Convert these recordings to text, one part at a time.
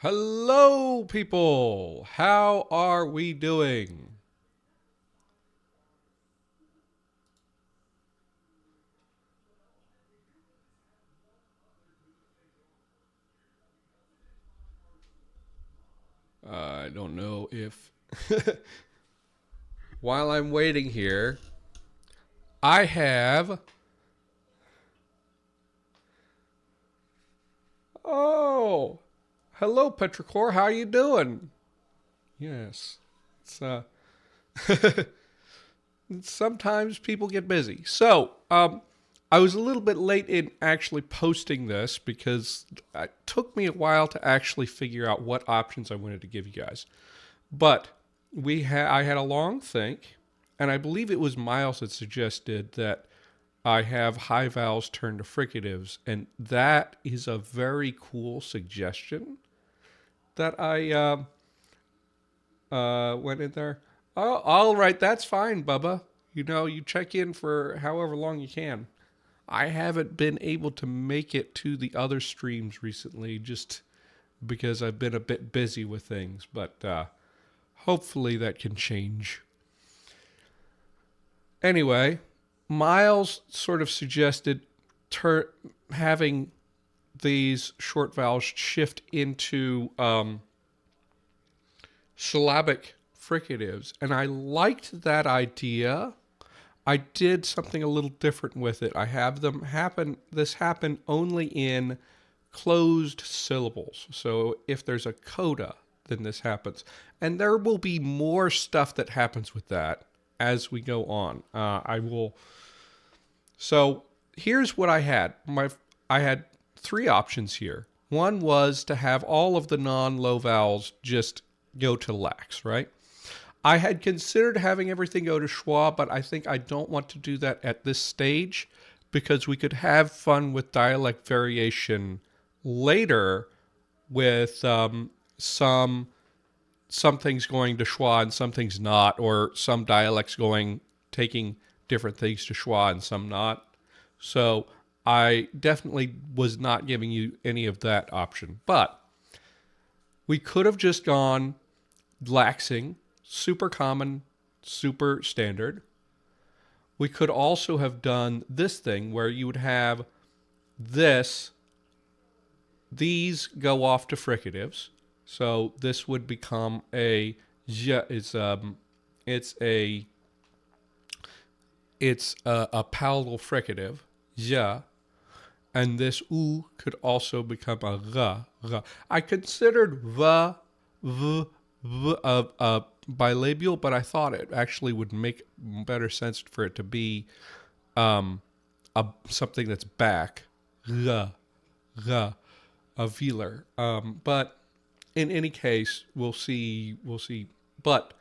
Hello, people. How are we doing? I don't know if while I'm waiting here, I have. Oh, hello, Petrichor. How you doing? Yes, it's sometimes people get busy. I was a little bit late in actually posting this because it took me a while to actually figure out what options I wanted to give you guys. But I had a long think, and I believe it was Miles that suggested that I have high vowels turn to fricatives, and that is a very cool suggestion that I went in there. Oh, all right, that's fine, Bubba. You know, you check in for however long you can. I haven't been able to make it to the other streams recently just because I've been a bit busy with things, but hopefully that can change. Anyway, Miles sort of suggested having these short vowels shift into syllabic fricatives, and I liked that idea. I did something a little different with it. I have them happen. This happen only in closed syllables. So if there's a coda, then this happens, and there will be more stuff that happens with that as we go on. I will. So here's what I had. I had three options here. One was to have all of the non-low vowels just go to lax, right? I had considered having everything go to schwa, but I think I don't want to do that at this stage because we could have fun with dialect variation later with some things going to schwa and some things not, or some dialects taking different things to schwa and some not. So I definitely was not giving you any of that option. But we could have just gone laxing, super common, super standard. We could also have done this thing where you would have these go off to fricatives. So this would become it's a palatal fricative, ja, and this u could also become a ra, ra. I considered bilabial, but I thought it actually would make better sense for it to be something that's back, ra, ra, a velar. But in any case, we'll see. We'll see. But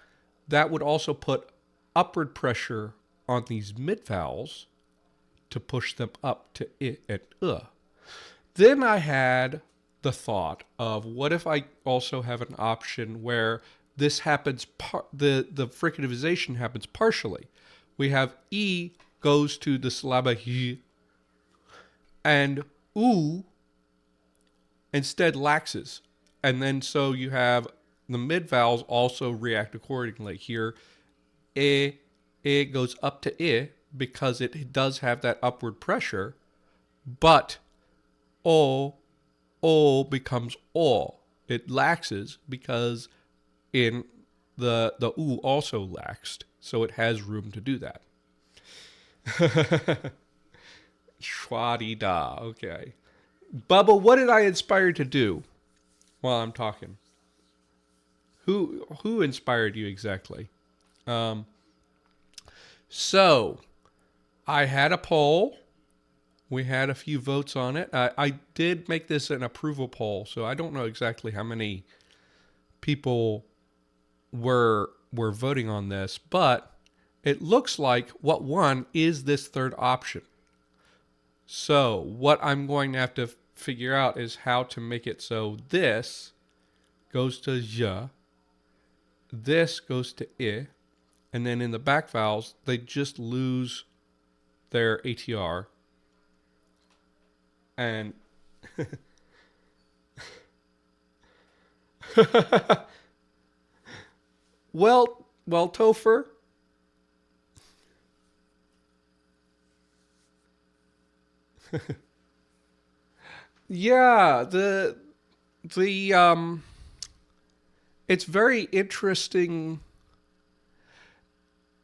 that would also put upward pressure on these mid vowels to push them up to I and Then I had the thought of what if I also have an option where this happens, the fricativization happens partially. We have E goes to the syllable Y, and U instead laxes. And then so you have the mid vowels also react accordingly. Here, E goes up to I because it does have that upward pressure, but O becomes O. It laxes because in the U also laxed, so it has room to do that. Schwadi da. Okay. Bubba, what did I inspire to do while I'm talking? Who inspired you exactly? Um, so I had a poll. We had a few votes on it. I did make this an approval poll, so I don't know exactly how many people were voting on this, but it looks like what won is this third option. So what I'm going to have to figure out is how to make it so this goes to ja, this goes to I, and then in the back vowels, they just lose their ATR. And Well, Topher. Yeah, the it's very interesting.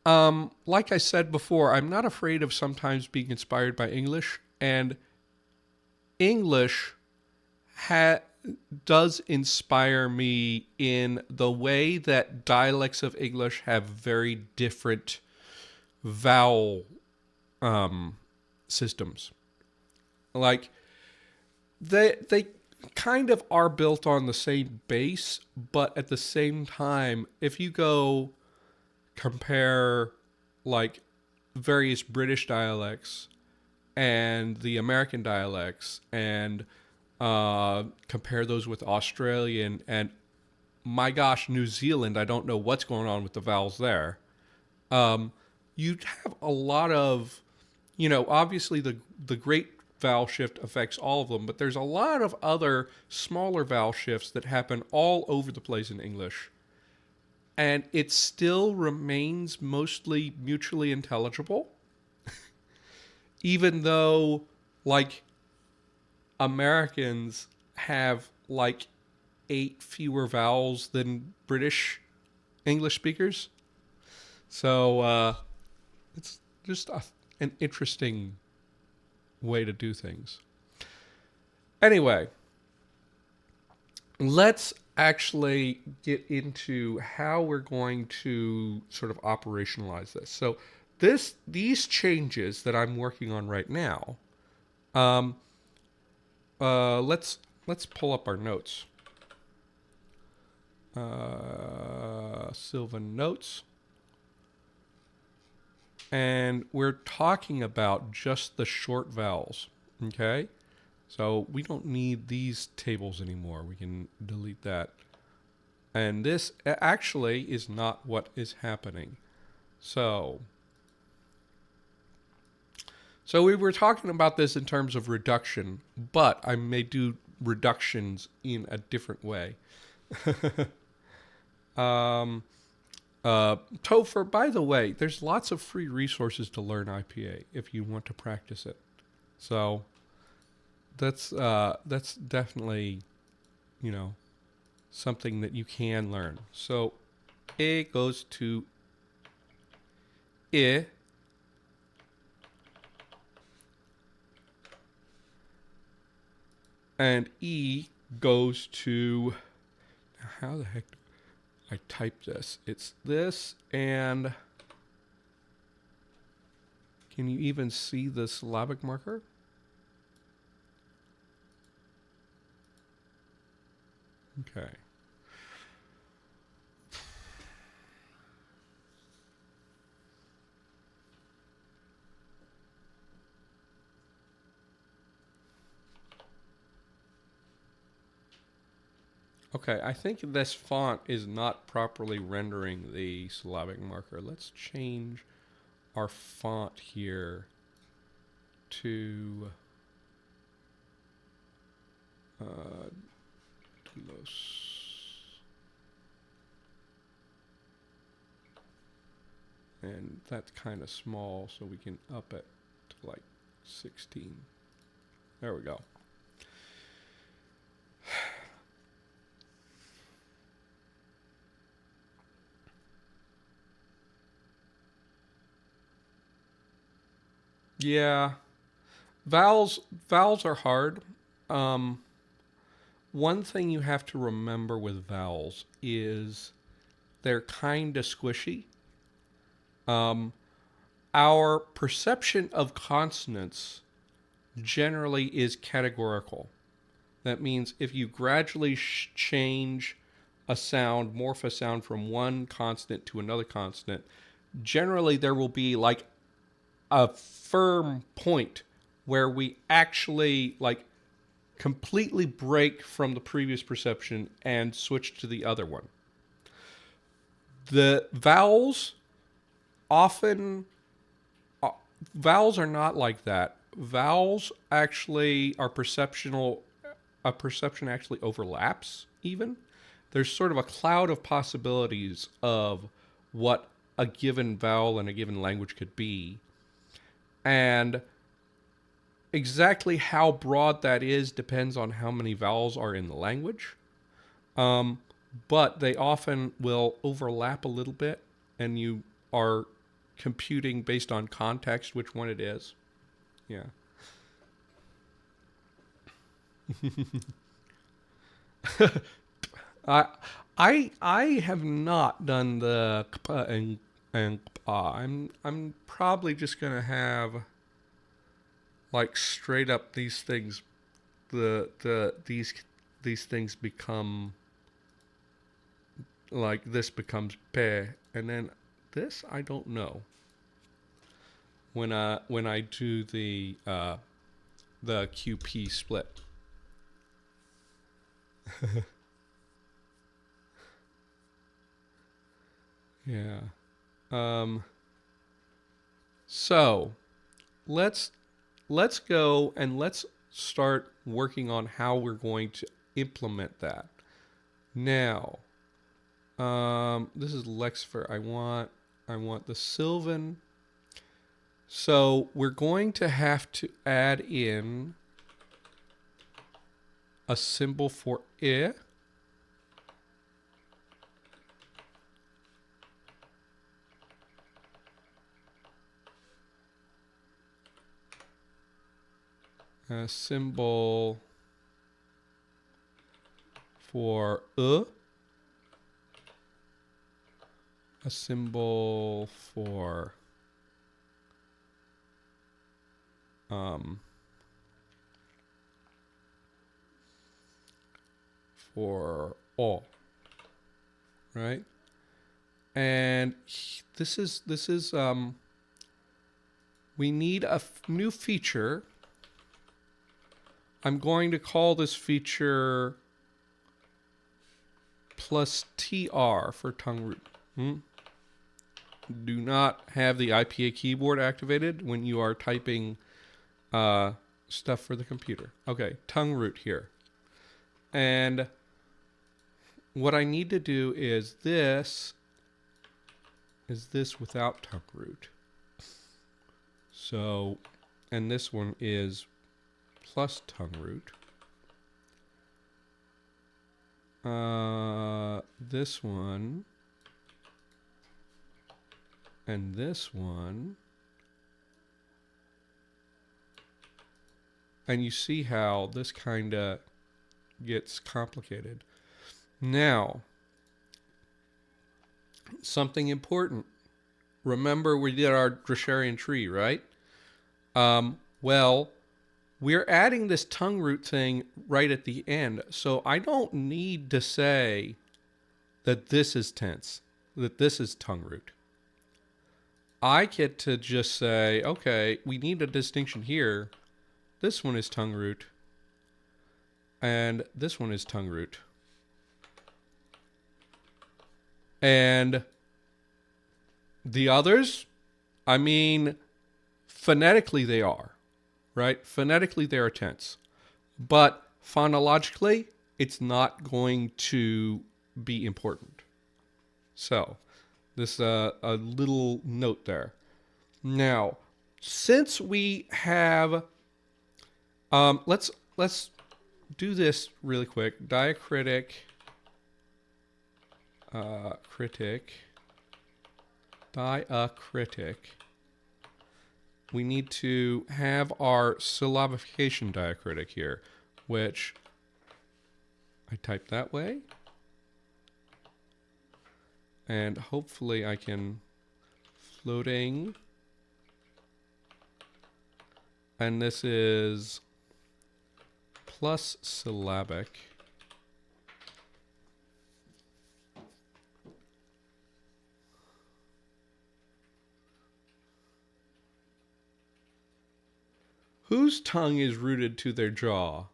Like I said before, I'm not afraid of sometimes being inspired by English, and English ha- does inspire me in the way that dialects of English have very different vowel systems. Like they kind of are built on the same base, but at the same time, if you go compare like various British dialects and the American dialects and compare those with Australian and my gosh, New Zealand, I don't know what's going on with the vowels there. You'd have a lot of, obviously the great vowel shift affects all of them, but there's a lot of other smaller vowel shifts that happen all over the place in English. And it still remains mostly mutually intelligible, even though, like, Americans have, like, 8 fewer vowels than British English speakers. So, it's just an interesting way to do things. Anyway, let's actually get into how we're going to sort of operationalize this. So, these changes that I'm working on right now, um, let's pull up our notes. Sylvan notes. And we're talking about just the short vowels, okay? So we don't need these tables anymore. We can delete that. And this actually is not what is happening. So we were talking about this in terms of reduction, but I may do reductions in a different way. Topher, by the way, there's lots of free resources to learn IPA if you want to practice it. So that's definitely, something that you can learn. So A goes to I, and E goes to, how the heck do I type this? It's this, and can you even see the syllabic marker? Okay. Okay, I think this font is not properly rendering the syllabic marker. Let's change our font here to and that's kind of small, so we can up it to like 16. There we go. Yeah, vowels are hard. One thing you have to remember with vowels is they're kind of squishy. Our perception of consonants generally is categorical. That means if you gradually change a sound, morph a sound from one consonant to another consonant, generally there will be like a firm point where we actually like completely break from the previous perception and switch to the other one. The vowels often vowels are not like that. Vowels actually are perceptional. A perception actually overlaps even. there's sort of a cloud of possibilities of what a given vowel in a given language could be. And exactly how broad that is depends on how many vowels are in the language. But they often will overlap a little bit, and you are computing based on context which one it is. Yeah. I I have not done the kpa and kpa. I'm probably just gonna have like straight up these things. These things become like this becomes pe, and then this I don't know. When I do the QP split. Yeah. So let's go and let's start working on how we're going to implement that. Now, this is Lexifer. I want the Sylvan. So we're going to have to add in a symbol for I. A symbol for a symbol for all, right? And this is we need a new feature. I'm going to call this feature plus TR for tongue root. Do not have the IPA keyboard activated when you are typing stuff for the computer. Okay, tongue root here. And what I need to do is this without tongue root. So, and this one is plus tongue root. This one and this one. And you see how this kind of gets complicated. Now, something important. Remember we did our Dresharian tree, right? Well, we're adding this tongue root thing right at the end. So I don't need to say that this is tense, that this is tongue root. I get to just say, okay, we need a distinction here. This one is tongue root. And this one is tongue root. And the others, I mean, phonetically they are, right? Phonetically they are tense. But phonologically, it's not going to be important. So, this a little note there. Now, since we have, let's do this really quick. Diacritic, diacritic. We need to have our syllabification diacritic here, which I type that way. And hopefully I can floating. And this is plus syllabic. Whose tongue is rooted to their jaw?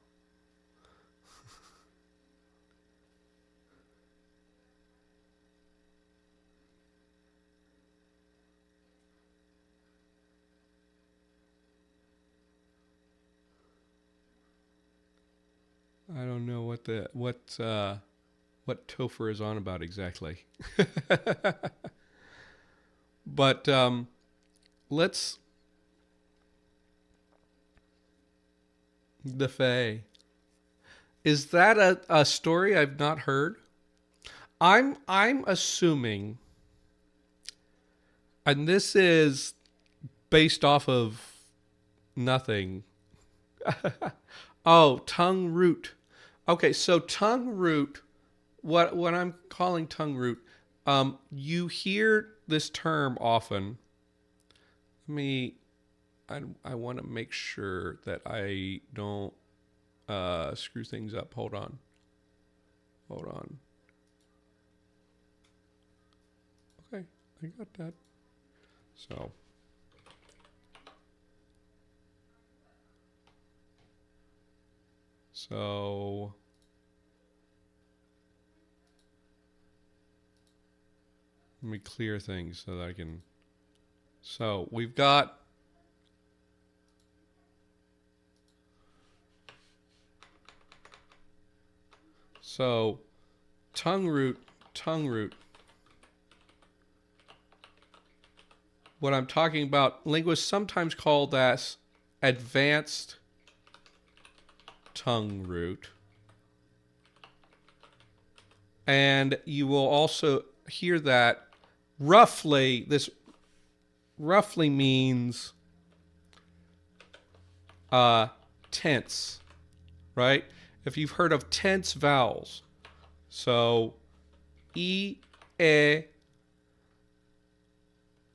I don't know what what Topher is on about exactly. But let's the Fae. Is that a story I've not heard? I'm assuming, and this is based off of nothing. Oh, tongue root. Okay, so tongue root. What I'm calling tongue root. You hear this term often. Let me. I want to make sure that I don't screw things up. Hold on. Okay, I got that. So let me clear things so that I can. So we've got. So tongue root. What I'm talking about, linguists sometimes call that advanced tongue root. And you will also hear that this roughly means tense, right? If you've heard of tense vowels, so E, E,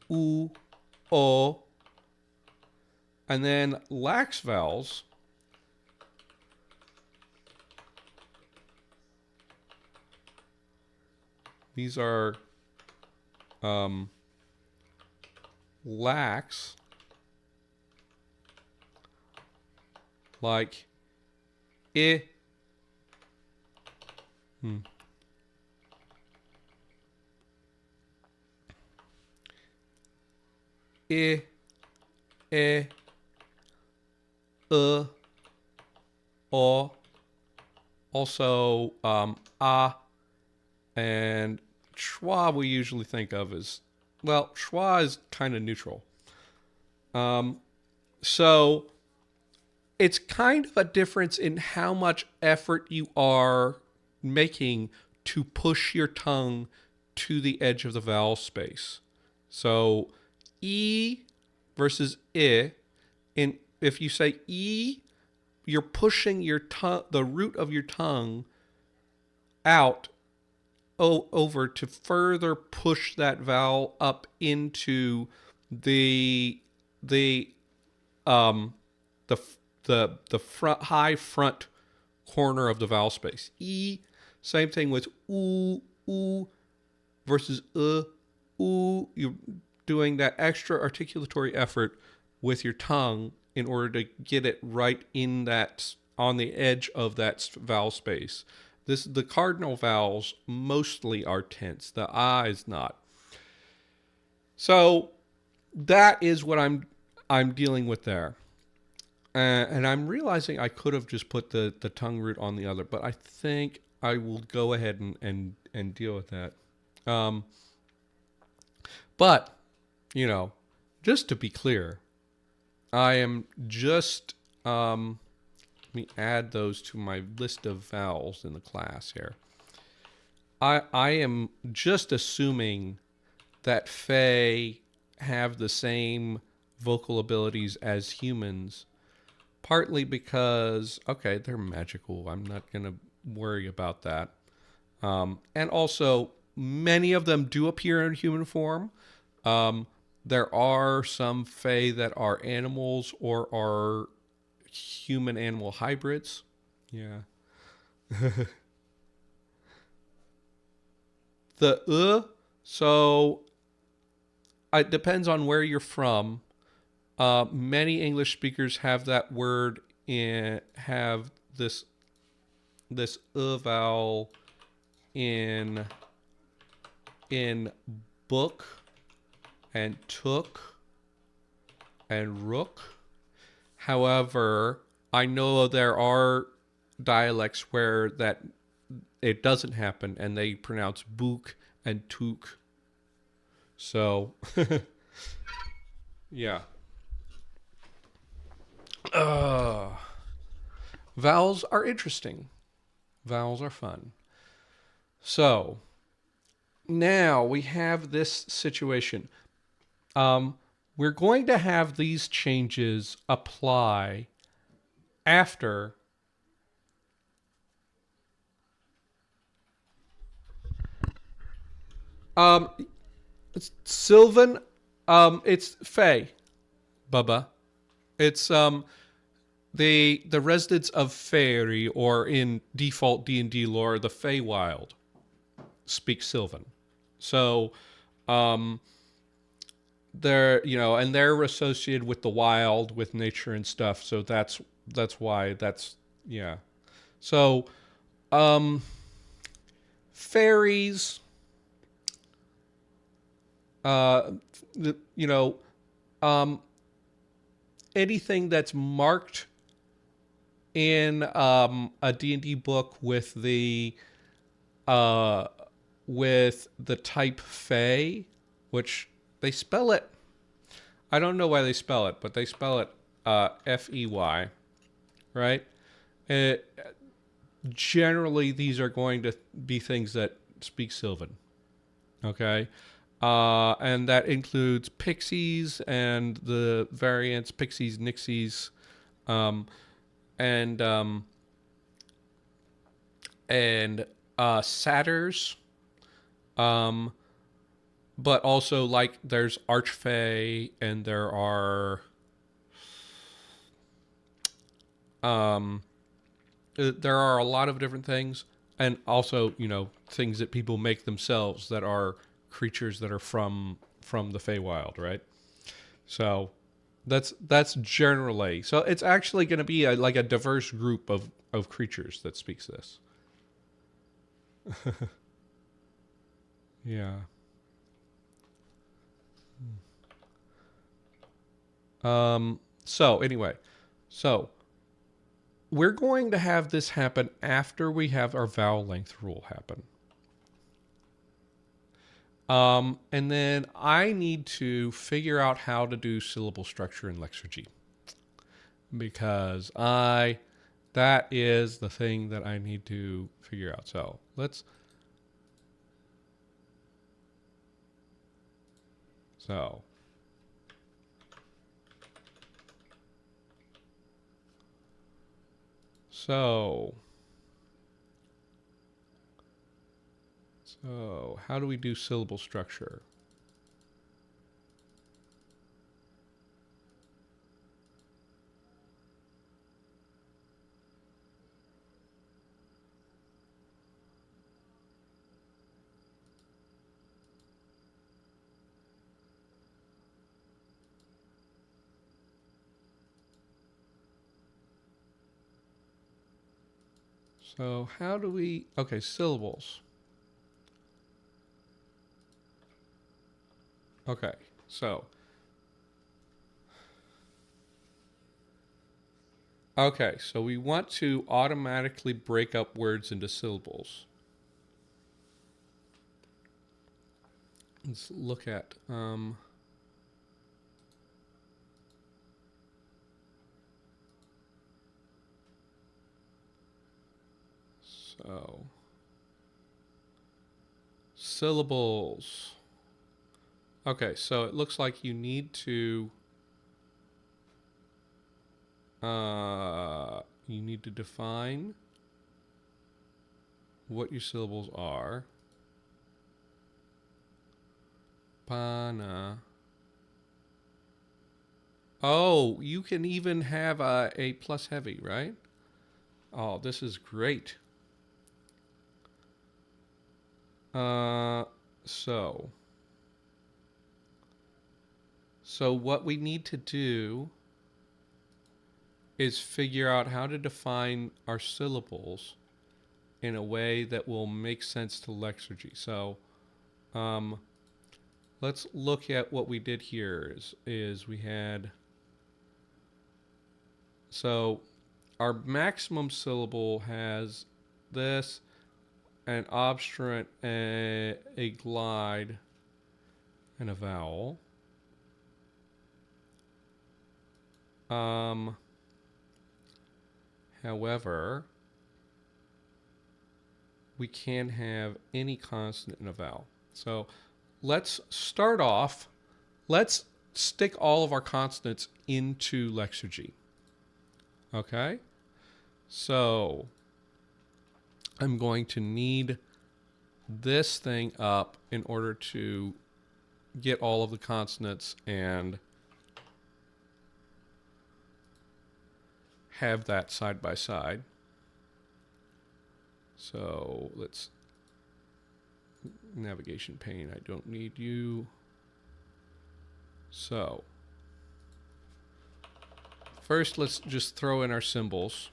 U, O, and then lax vowels, these are lax, like I, I, E, O, also A, and schwa we usually think of as, well, schwa is kind of neutral. So it's kind of a difference in how much effort you are making to push your tongue to the edge of the vowel space. So E versus I, if you say E, you're pushing your tongue, the root of your tongue out over to further push that vowel up into the front, high front corner of the vowel space. E, same thing with oo versus oo. You're doing that extra articulatory effort with your tongue in order to get it right in that, on the edge of that vowel space. The cardinal vowels mostly are tense. The ah is not. So that is what I'm dealing with there. And I'm realizing I could have just put the tongue root on the other, but I think I will go ahead and deal with that. But, just to be clear, I am just, let me add those to my list of vowels in the class here. I am just assuming that Fae have the same vocal abilities as humans, partly because, okay, they're magical. I'm not going to worry about that. And also, many of them do appear in human form. There are some Fae that are animals or are human-animal hybrids. Yeah. So it depends on where you're from. Many English speakers have that word have this vowel in book and took and rook. However, I know there are dialects where it doesn't happen, and they pronounce book and took. So, yeah. Uh, Vowels are interesting. Vowels are fun. So, now we have this situation. Um, we're going to have these changes apply after um, it's Sylvan. It's Fey, Bubba. It's the residents of Fairy, or in default D&D lore, the Feywild, speak Sylvan. So, um, they're and they're associated with the wild, with nature and stuff. So that's why that's yeah. So, um, fairies, uh, you know, um, anything that's marked in a D&D book uh, with the type Fey, which they spell it. I don't know why they spell it, but they spell it Fey, right? It, generally, these are going to be things that speak Sylvan. Okay. And that includes pixies and the variants pixies, nixies, um, and and satyrs, um, but also like there's archfey, and um, there are a lot of different things, and also things that people make themselves that are creatures that are from the Feywild, right? So that's generally, so it's actually going to be like a diverse group of creatures that speaks this. Yeah. So anyway, so we're going to have this happen after we have our vowel length rule happen. And then I need to figure out how to do syllable structure in Lexergy, because that is the thing that I need to figure out. So so so so how do we do syllable structure? So how do we, okay, syllables. Okay, so we want to automatically break up words into syllables. Let's look at so syllables. Okay, so it looks like you need to define what your syllables are. Pana. Oh, you can even have a plus heavy, right? Oh, this is great. So what we need to do is figure out how to define our syllables in a way that will make sense to Lexergy. So let's look at what we did here. Is we had, so our maximum syllable has this. an obstruent, a glide, and a vowel. However, we can have any consonant and a vowel. So let's start off. Let's stick all of our consonants into Lexigy. Okay? So I'm going to need this thing up in order to get all of the consonants and have that side by side. So let's navigation pane. I don't need you. So first, let's just throw in our symbols.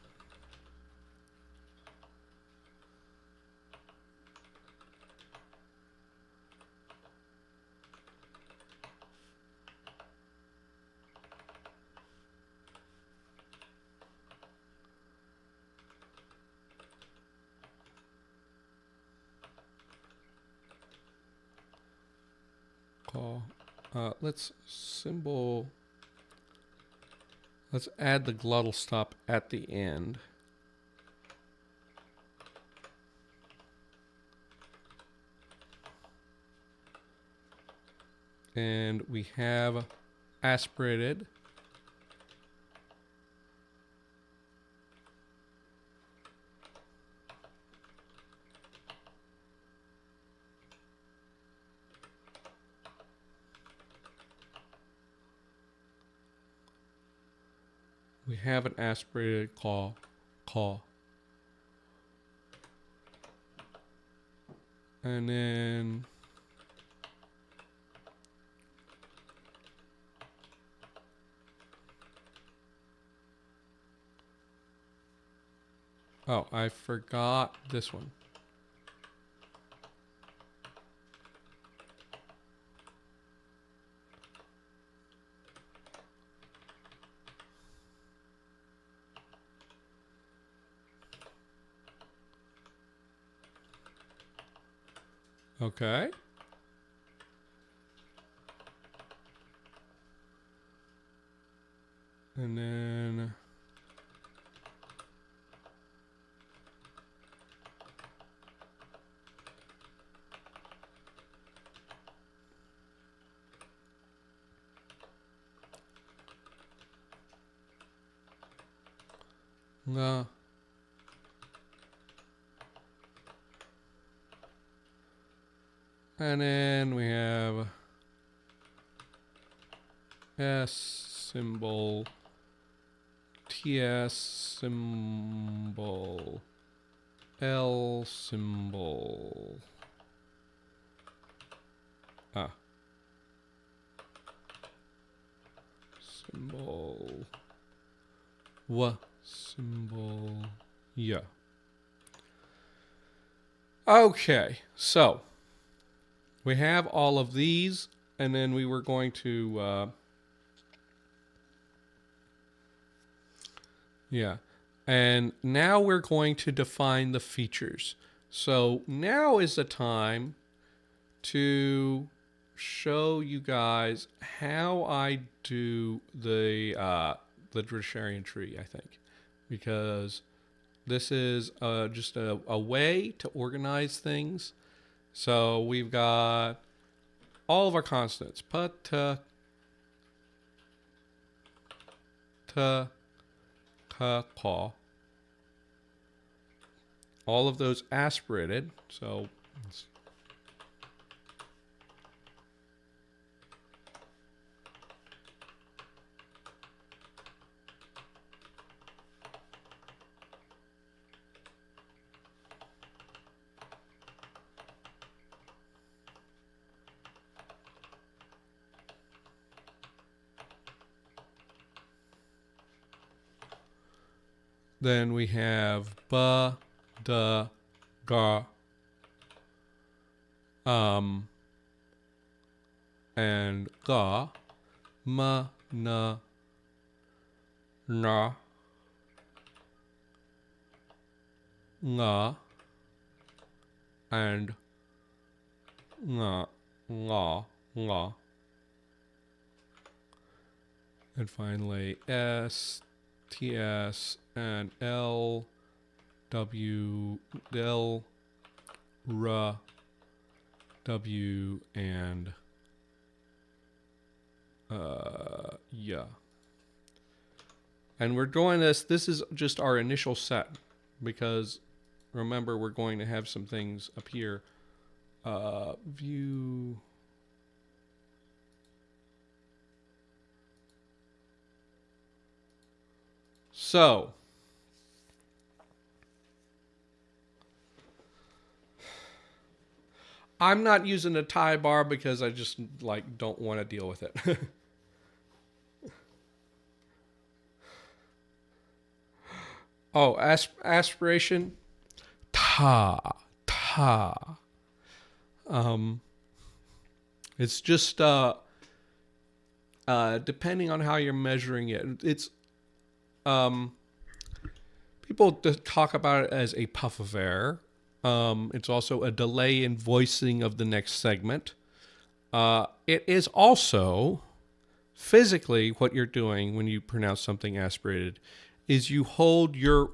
Let's add the glottal stop at the end. And we have aspirated. We have an aspirated caw. And then oh, I forgot this one. Okay. And then no. And then we have S symbol, TS symbol, L symbol. Symbol. W symbol. Yeah. Okay, so we have all of these, and then we were going to, yeah. And now we're going to define the features. So now is the time to show you guys how I do the Drisharian tree, I think. Because this is just a way to organize things. So we've got all of our consonants. Pa, ta, ta, ka, ka. All of those aspirated. So then we have ba, da, ga, and ga, ma, na, na, nga, and la, la, la. And finally S, TS, and L, W, L, R, W, and yeah. And we're doing this is just our initial set, because remember we're going to have some things up here. View. So I'm not using a tie bar because I just like don't want to deal with it. Oh, aspiration. Ta, ta. It's just depending on how you're measuring it. It's people talk about it as a puff of air. It's also a delay in voicing of the next segment. It is also physically what you're doing when you pronounce something aspirated is you hold your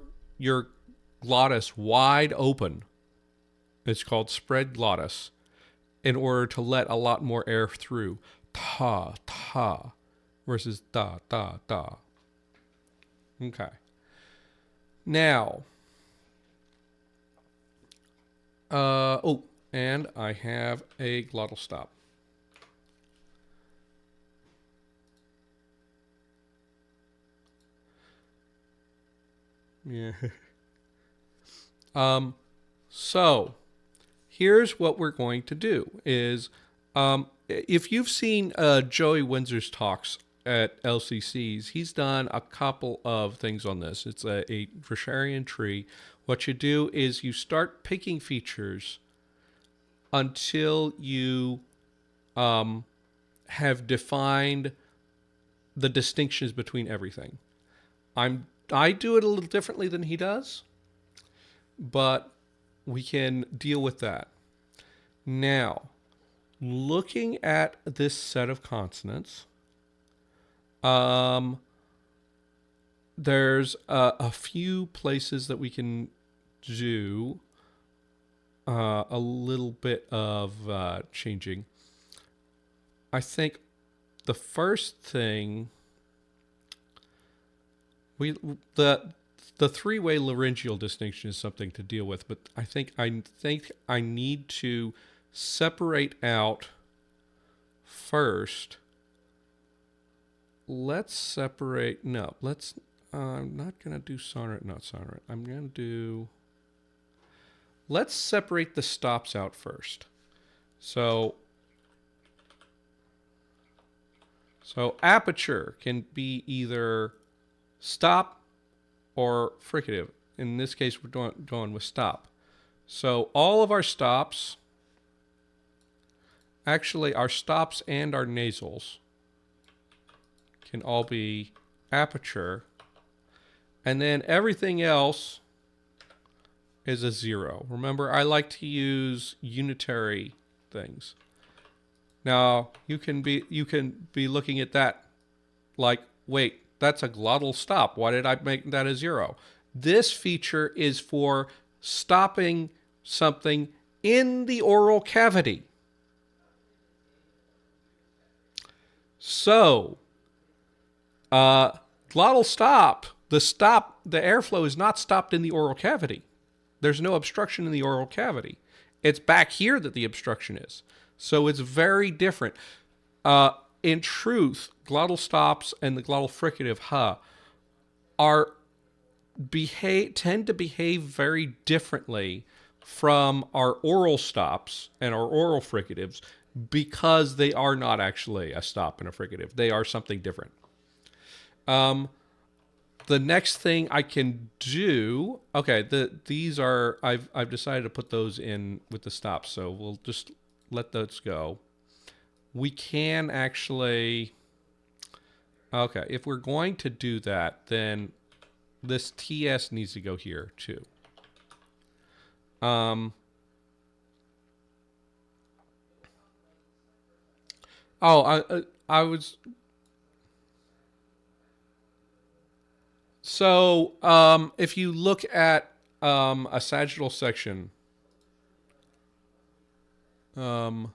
glottis wide open. It's called spread glottis in order to let a lot more air through. Ta, ta versus da, da, da. Okay. Now, oh, and I have a glottal stop. Yeah. So here's what we're going to do is, if you've seen Joey Windsor's talks at LCCs, he's done a couple of things on this. It's a Versarian tree. What you do is you start picking features until you have defined the distinctions between everything. I do it a little differently than he does, but we can deal with that. Now, looking at this set of consonants, there's a few places that we can do a little bit of changing. I think the first thing the three-way laryngeal distinction is something to deal with, but I think I need to separate out first. Let's separate. No, let's. I'm not gonna do sonorant, not sonorant. I'm gonna do. Let's separate the stops out first. So aperture can be either stop or fricative. In this case, we're going with stop. So all of our stops, actually our stops and our nasals, can all be aperture. And then everything else is a zero. Remember, I like to use unitary things. Now, you can be looking at that like, wait, that's a glottal stop. Why did I make that a zero? This feature is for stopping something in the oral cavity. So, glottal stop, the airflow is not stopped in the oral cavity. There's no obstruction in the oral cavity. It's back here that the obstruction is. So it's very different. In truth, glottal stops and the glottal fricative tend to behave very differently from our oral stops and our oral fricatives because they are not actually a stop and a fricative. They are something different. The next thing I can do, okay, these are, I've decided to put those in with the stops, so we'll just let those go. We can actually, okay, if we're going to do that, then this TS needs to go here too. Oh, I was so if you look at a sagittal section, um,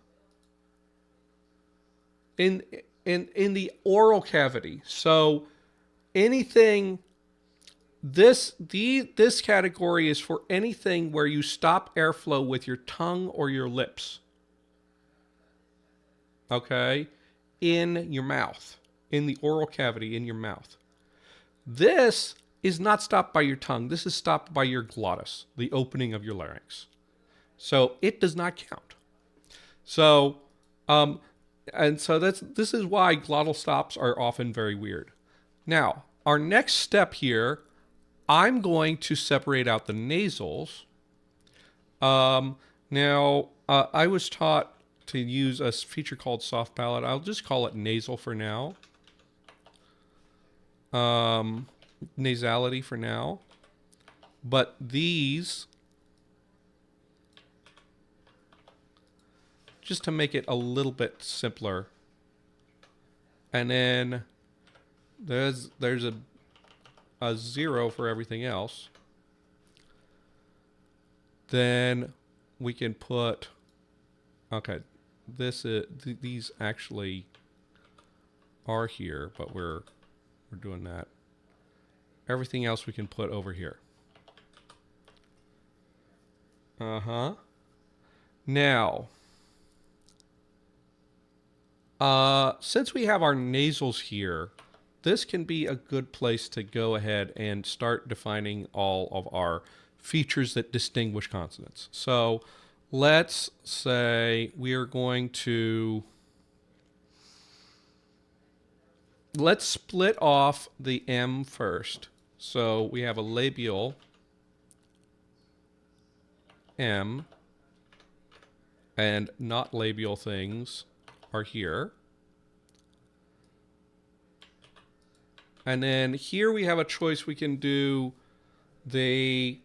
in in the oral cavity, so anything this category is for anything where you stop airflow with your tongue or your lips. Okay, in your mouth, in the oral cavity in your mouth. This is not stopped by your tongue. This is stopped by your glottis, the opening of your larynx. So it does not count. So, um, and so this is why glottal stops are often very weird. Now, our next step here, I'm going to separate out the nasals. Now, I was taught to use a feature called soft palate. I'll just call it nasal for now. Nasality for now. But these, just to make it a little bit simpler. And then there's a 0 for everything else. Then we can put, okay, this is these actually are here, but we're doing that. Everything else we can put over here. Now, since we have our nasals here, this can be a good place to go ahead and start defining all of our features that distinguish consonants. So let's say we are going to, let's split off the M first. So we have a labial M, and not labial things are here. And then here we have a choice. We can do the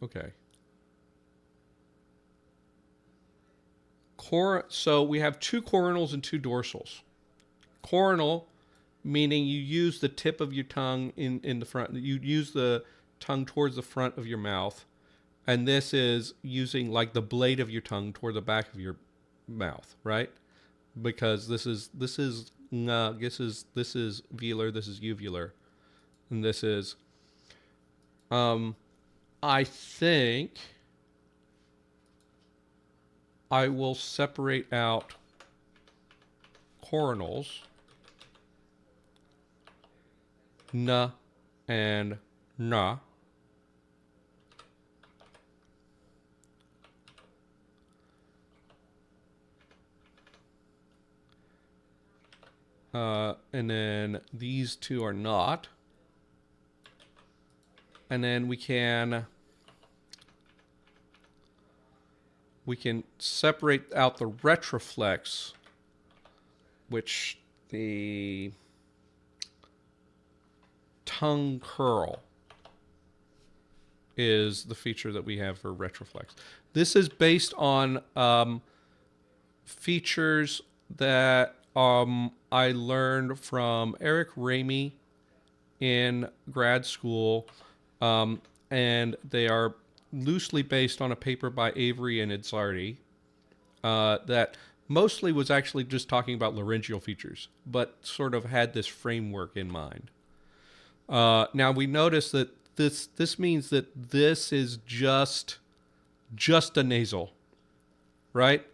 okay. So we have two coronals and two dorsals. Coronal, meaning you use the tip of your tongue in the front. You use the tongue towards the front of your mouth. And this is using like the blade of your tongue toward the back of your mouth, right? Because this is velar, this is uvular, and this is. I think I will separate out coronals, n and na. And then these two are not. And then we can separate out the retroflex, which the tongue curl is the feature that we have for retroflex. This is based on features that I learned from Eric Ramey in grad school, and they are loosely based on a paper by Avery and Izzardi that mostly was actually just talking about laryngeal features, but sort of had this framework in mind. Now we notice that this means that this is just a nasal, right?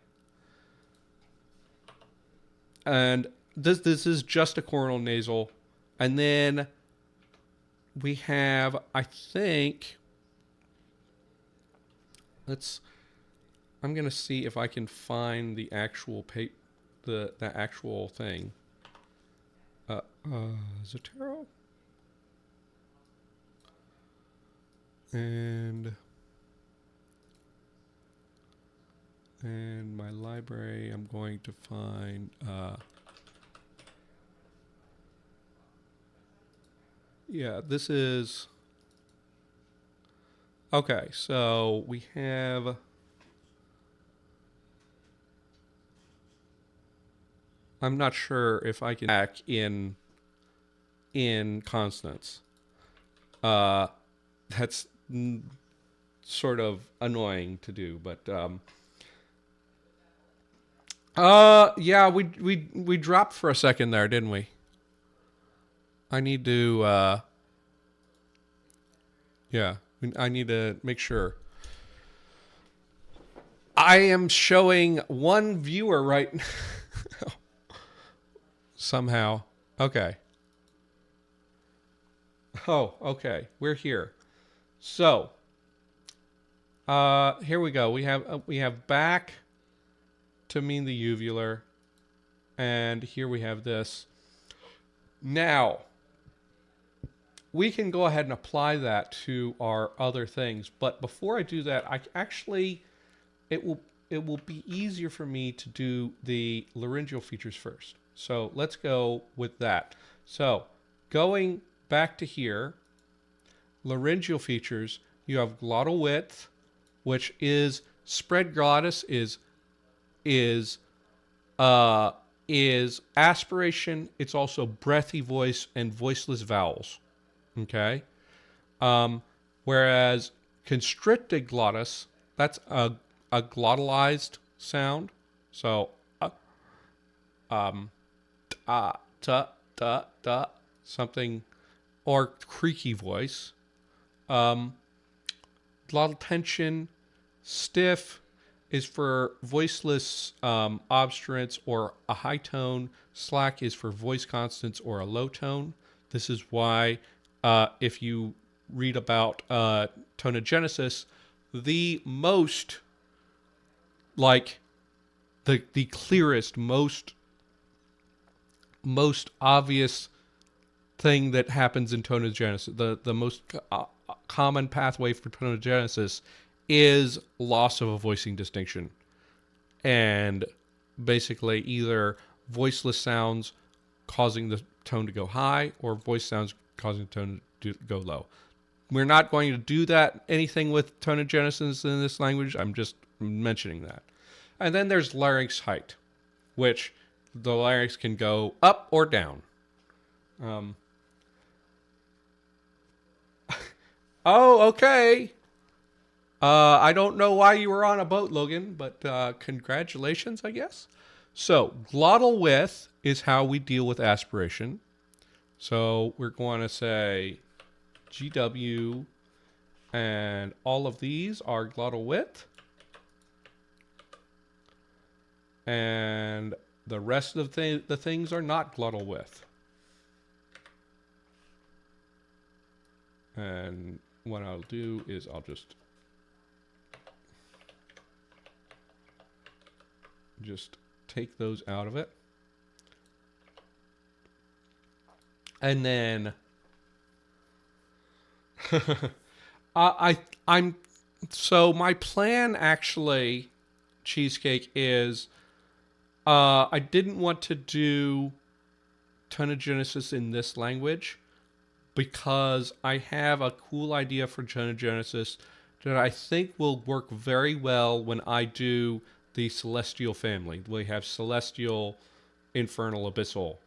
And this is just a coronal nasal. And then we have, I think, I'm going to see if I can find the actual the actual thing. Zotero? And my library, I'm going to find Yeah, this is okay. So we have. I'm not sure if I can back in consonants. Uh, that's sort of annoying to do, but yeah, we dropped for a second there, didn't we? I need to yeah, I need to make sure. I am showing one viewer right now. Somehow. Okay. Oh, okay. We're here. So, here we go. We have back to mean the uvular, and here we have this. Now, we can go ahead and apply that to our other things, but before I do that, I actually it will be easier for me to do the laryngeal features first. So let's go with that. So going back to here, laryngeal features, you have glottal width, which is spread glottis uh, is aspiration. It's also breathy voice and voiceless vowels. Okay. Whereas constricted glottis, that's a glottalized sound. So, ta, ta, something, or creaky voice. Glottal tension, stiff is for voiceless obstruents or a high tone. Slack is for voice constants or a low tone. This is why if you read about tonogenesis, the most, like, the clearest, most obvious thing that happens in tonogenesis, the most common pathway for tonogenesis is loss of a voicing distinction. And basically either voiceless sounds causing the tone to go high or voice sounds causing the tone to go low. We're not going to do that anything with tonogenesis in this language. I'm just mentioning that. And then there's larynx height, which the larynx can go up or down. Oh, okay. I don't know why you were on a boat, Logan, but congratulations, I guess. So, glottal width is how we deal with aspiration. So, we're going to say GW, and all of these are glottal width. And the rest of the things are not glottal width. And what I'll do is I'll just take those out of it. And then I'm so my plan actually, Cheesecake, is I didn't want to do tonogenesis in this language because I have a cool idea for tonogenesis that I think will work very well when I do the celestial family. We have celestial, infernal, abyssal.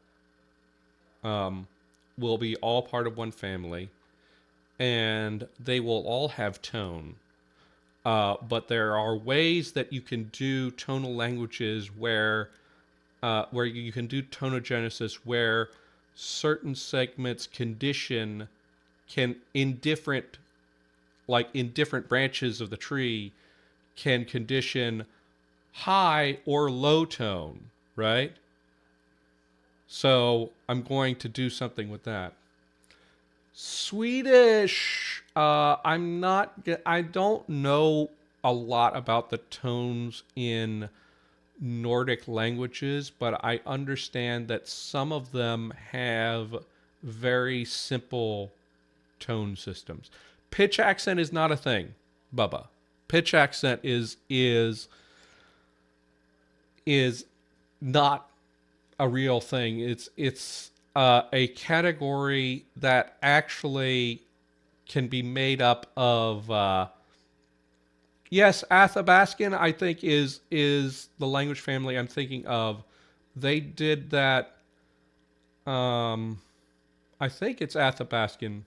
Will be all part of one family, and they will all have tone. But there are ways that you can do tonal languages where you can do tonogenesis where certain segments condition can in different branches of the tree can condition high or low tone, right? So I'm going to do something with that. Swedish, I don't know a lot about the tones in Nordic languages, but I understand that some of them have very simple tone systems. Pitch accent is not a thing, Bubba. Pitch accent is not a real thing. It's a category that actually can be made up of yes, Athabascan I think is the language family I'm thinking of. They did that. um I think it's Athabascan.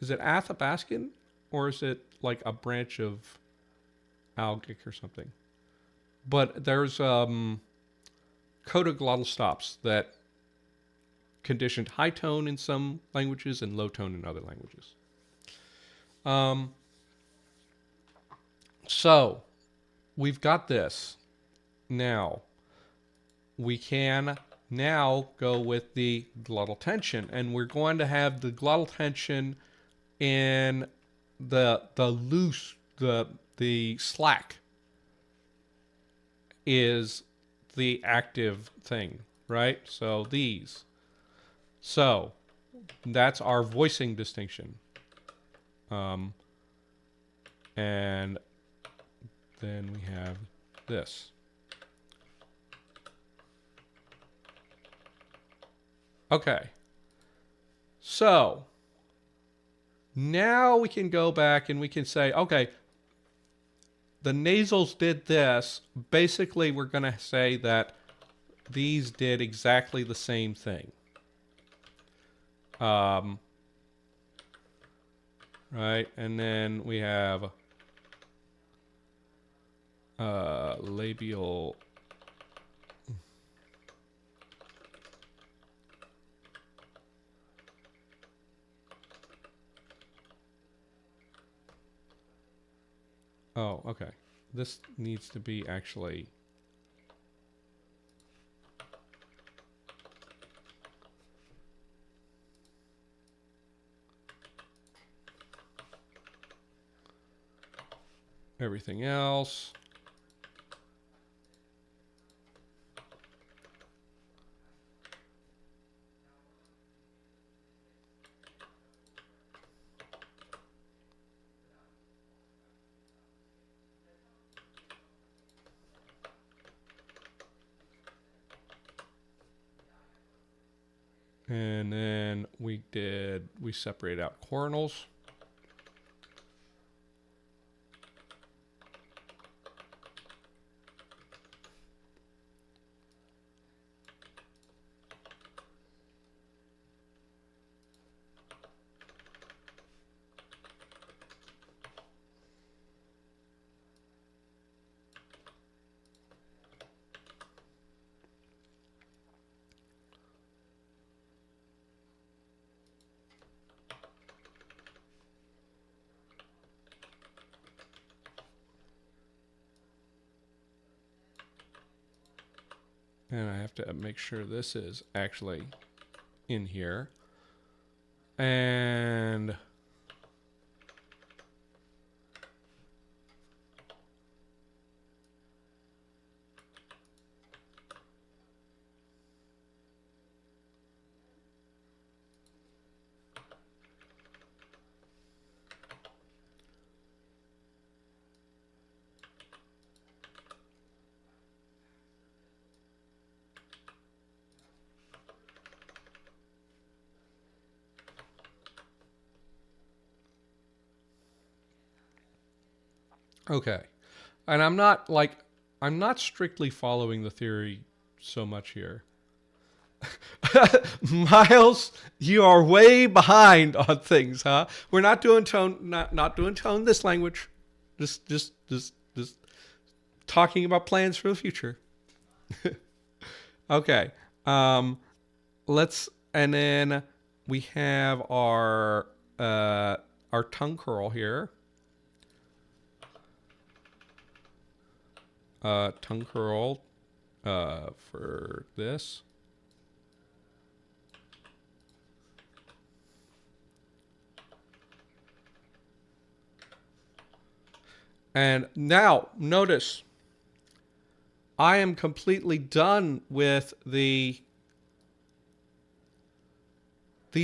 Is it Athabascan or is it like a branch of Algic or something? But there's coda-glottal stops that conditioned high tone in some languages and low tone in other languages. Um, so we've got this. Now we can now go with the glottal tension, and we're going to have the glottal tension in the loose, the slack is the active thing, right? So these. So that's our voicing distinction. And then we have this. Okay. So now we can go back and we can say, okay, the nasals did this. Basically, we're going to say that these did exactly the same thing. Right, and then we have labial. Oh, okay. This needs to be actually. Everything else. And then we separate out coronals. And I have to make sure this is actually in here. And okay. And I'm not strictly following the theory so much here. Miles, you are way behind on things, huh? We're not doing tone, not doing tone this language. Just talking about plans for the future. Okay. Let's and then we have our tongue curl here. Tongue curl for this. And now notice I am completely done with these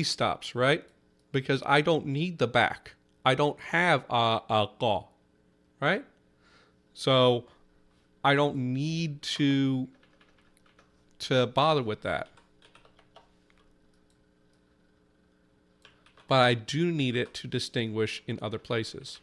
stops, right? Because I don't need the back. I don't have a ga, right? So I don't need to bother with that. but I do need it to distinguish in other places.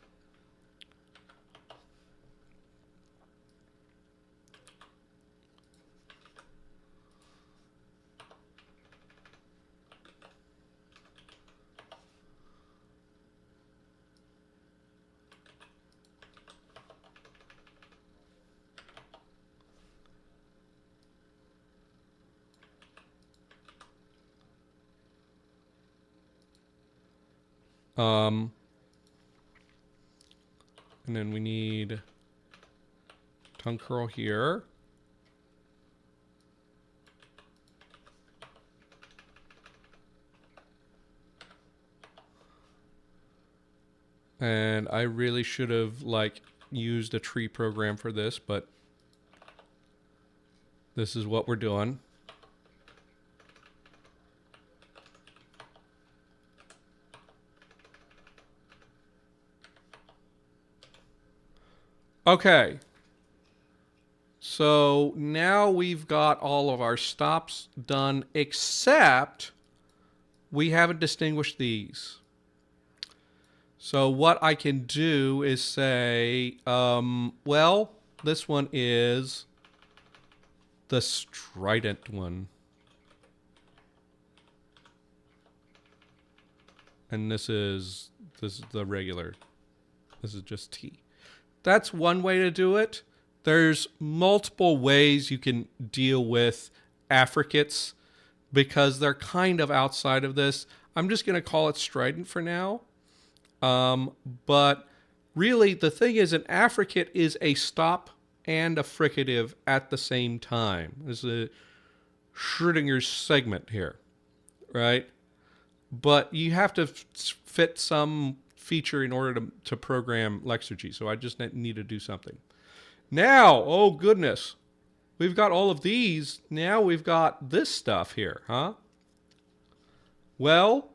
And then we need tongue curl here. And I really should have like used a tree program for this, but this is what we're doing. Okay. So now we've got all of our stops done, except we haven't distinguished these. So what I can do is say, well, this one is the strident one. And this is the regular. This is just T. That's one way to do it. There's multiple ways you can deal with affricates because they're kind of outside of this. I'm just going to call it strident for now. But really, the thing is, an affricate is a stop and a fricative at the same time. There's a Schrödinger's segment here, right? But you have to fit some feature in order to program Lexergy. So I just need to do something. Now, oh goodness, we've got all of these. Now we've got this stuff here, huh? Well,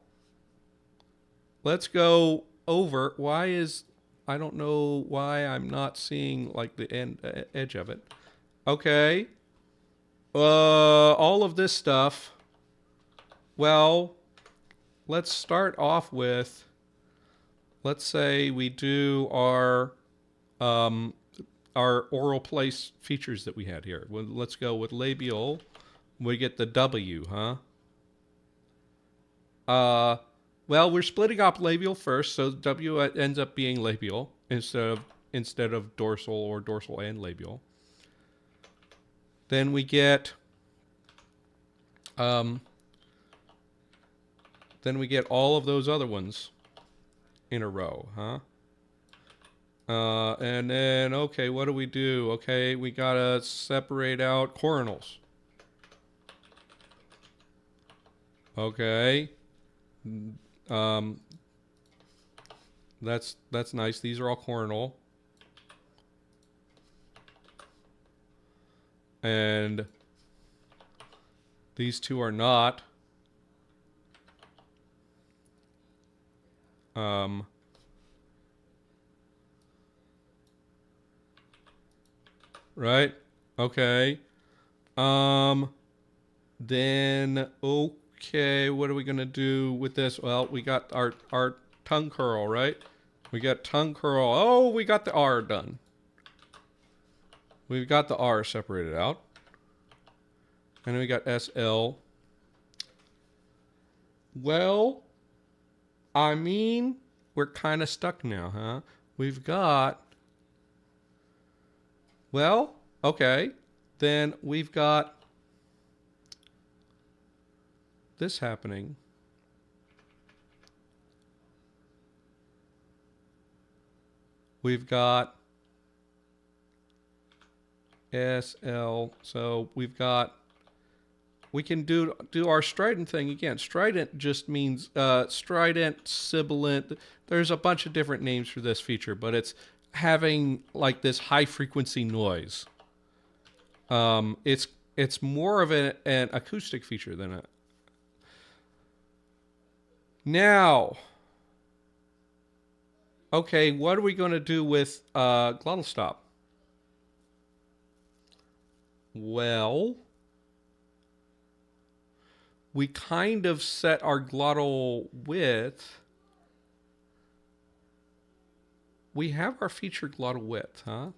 let's go over. I don't know why I'm not seeing like the edge of it. Okay. All of this stuff. Well, let's start off with, let's say we do our oral place features that we had here. Well, let's go with labial. We get the W, huh? Well, we're splitting up labial first, so W ends up being labial instead of dorsal or dorsal and labial. Then we get all of those other ones in a row, huh? And then, okay, what do we do? Okay, we gotta separate out coronals. Okay. That's nice. These are all coronal. And these two are not. Right? Okay. Then, okay, what are we going to do with this? Well, we got our tongue curl, right? We got tongue curl. Oh, we got the R done. We've got the R separated out. And then we got SL. Well, I mean, we're kind of stuck now, huh? We've got... Well, okay. Then we've got this happening. We've got SL. So we've got, we can do our strident thing again. Strident just means strident, sibilant. There's a bunch of different names for this feature, but it's having like this high frequency noise. It's more of an acoustic feature than a... Now, okay, what are we going to do with glottal stop? Well, we kind of set our glottal width we have our feature glottal width, huh?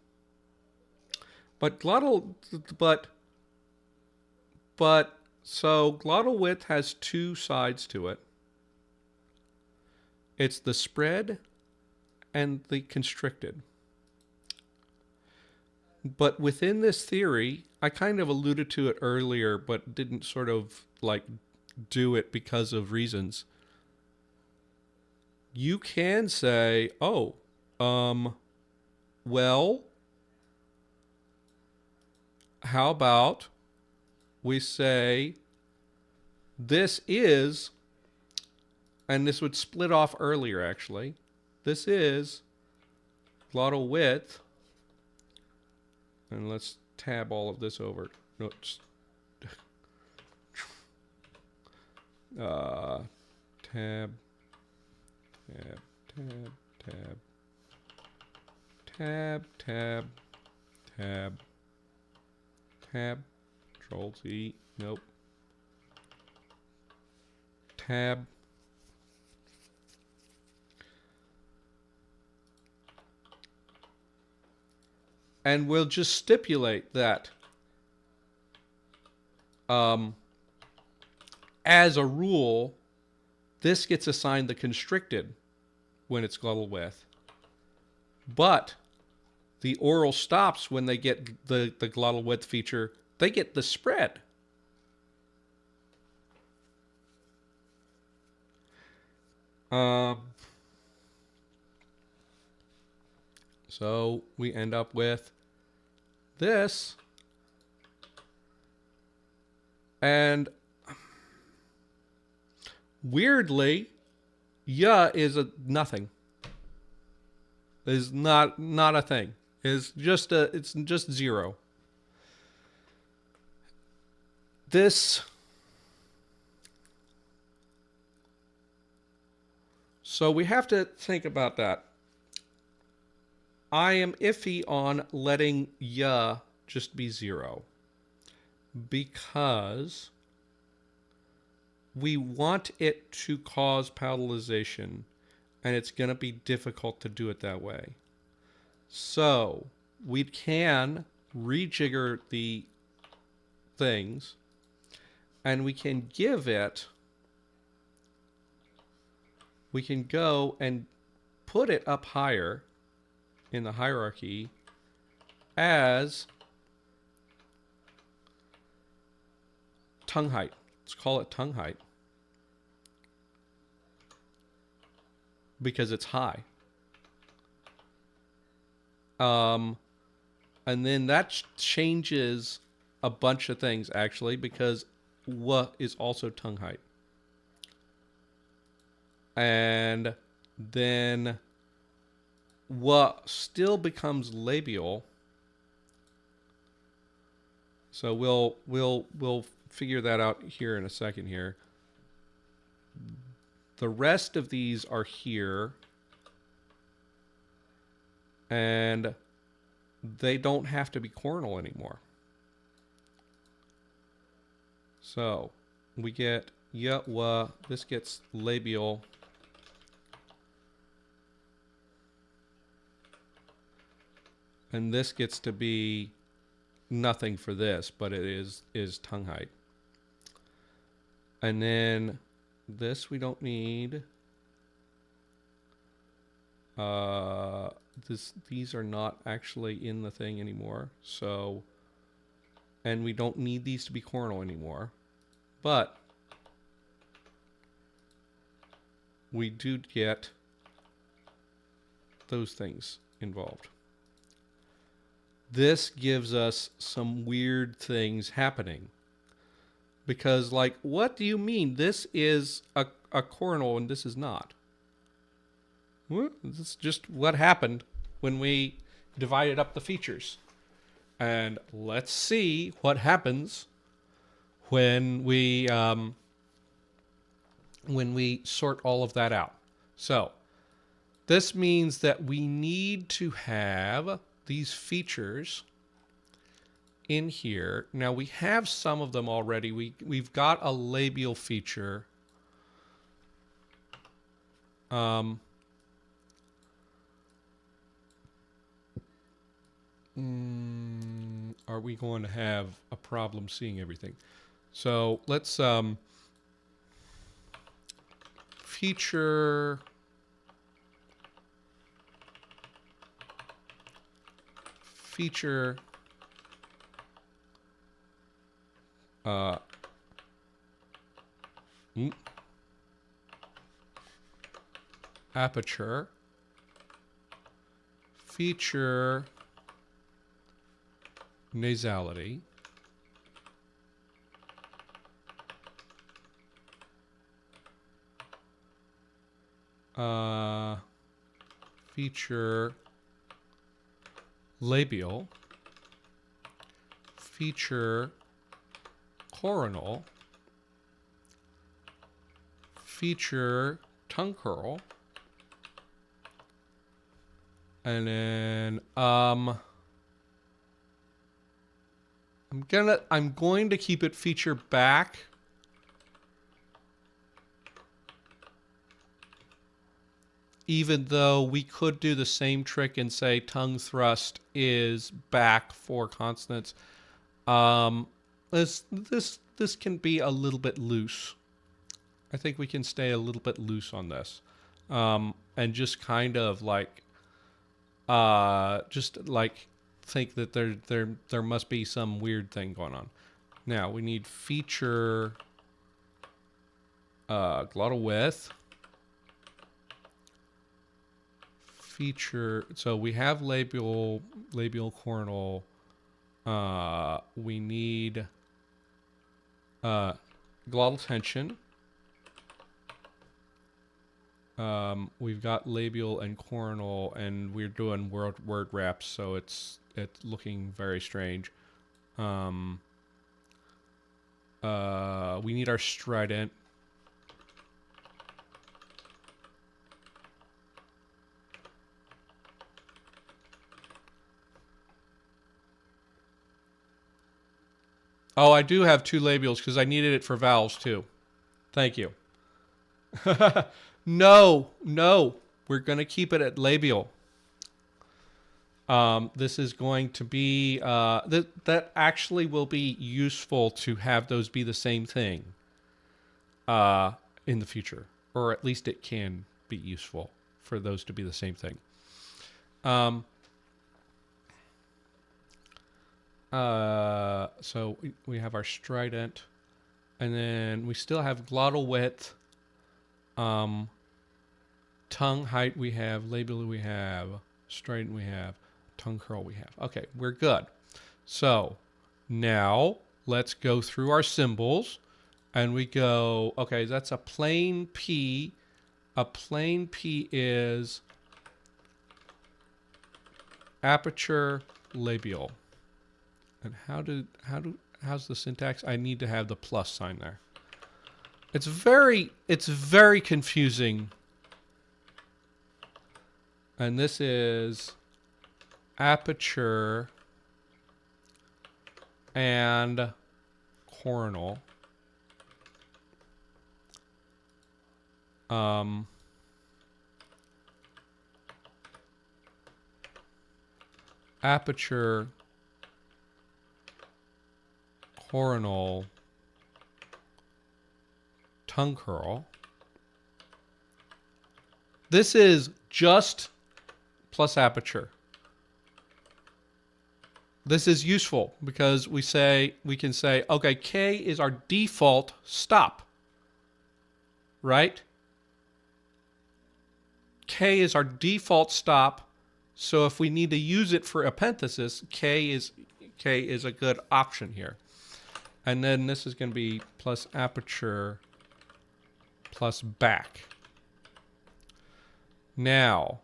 But so glottal width has two sides to it. It's the spread and the constricted. But within this theory, I kind of alluded to it earlier, but didn't sort of like do it because of reasons. You can say, oh, well, how about we say this is, and this would split off earlier actually, this is glottal width, and let's tab all of this over. No, tab, tab, tab, tab, tab, tab, tab, tab, Control Z, nope, tab, and we'll just stipulate that as a rule, this gets assigned the constricted when it's glottal width, but the oral stops when they get the glottal width feature. They get the spread. So we end up with this, and weirdly, yeah is a nothing. Is not a thing. It's just zero. This, so we have to think about that. I am iffy on letting ya just be zero because we want it to cause palatalization, and it's going to be difficult to do it that way. So we can rejigger the things, and we can give it, we can go and put it up higher in the hierarchy as tongue height. Let's call it tongue height because it's high. And then that changes a bunch of things actually, because w is also tongue height. And then w still becomes labial. So we'll figure that out here in a second here. The rest of these are here, and they don't have to be cornal anymore. So we get ya, wa, this gets labial. And this gets to be nothing for this, but it is tongue height. And then this we don't need. These are not actually in the thing anymore. So, and we don't need these to be cornal anymore. But we do get those things involved. This gives us some weird things happening. Because, like, what do you mean? This is a cornal and this is not. Well, this is just what happened when we divided up the features. And let's see what happens when we sort all of that out. So, this means that we need to have these features in here. Now we have some of them already. We've got a labial feature. Are we going to have a problem seeing everything? So let's feature uh, aperture feature nasality feature labial feature coronal feature tongue curl, and then I'm going to keep it feature back. Even though we could do the same trick and say tongue thrust is back for consonants. This can be a little bit loose. I think we can stay a little bit loose on this, and just kind of like, think that there must be some weird thing going on. Now we need feature glottal width. Feature, so we have labial coronal. We need glottal tension. We've got labial and coronal, and we're doing word wraps, so it's looking very strange. We need our strident. Oh, I do have two labials because I needed it for vowels too. Thank you. No, we're going to keep it at labial. This is going to be, that actually will be useful to have those be the same thing in the future. Or at least it can be useful for those to be the same thing. So we have our strident, and then we still have glottal width, tongue height we have, labial we have, strident we have, tongue curl we have. Okay, we're good. So now let's go through our symbols, and we go, okay, that's a plain P. A plain P is aperture labial. And how's the syntax? I need to have the plus sign there. It's very confusing. And this is aperture and coronal. Aperture coronal tongue curl. This is just plus aperture. This is useful because we can say, okay, K is our default stop, right? K is our default stop. So if we need to use it for epenthesis, K is a good option here. And then this is going to be plus aperture plus back. Now,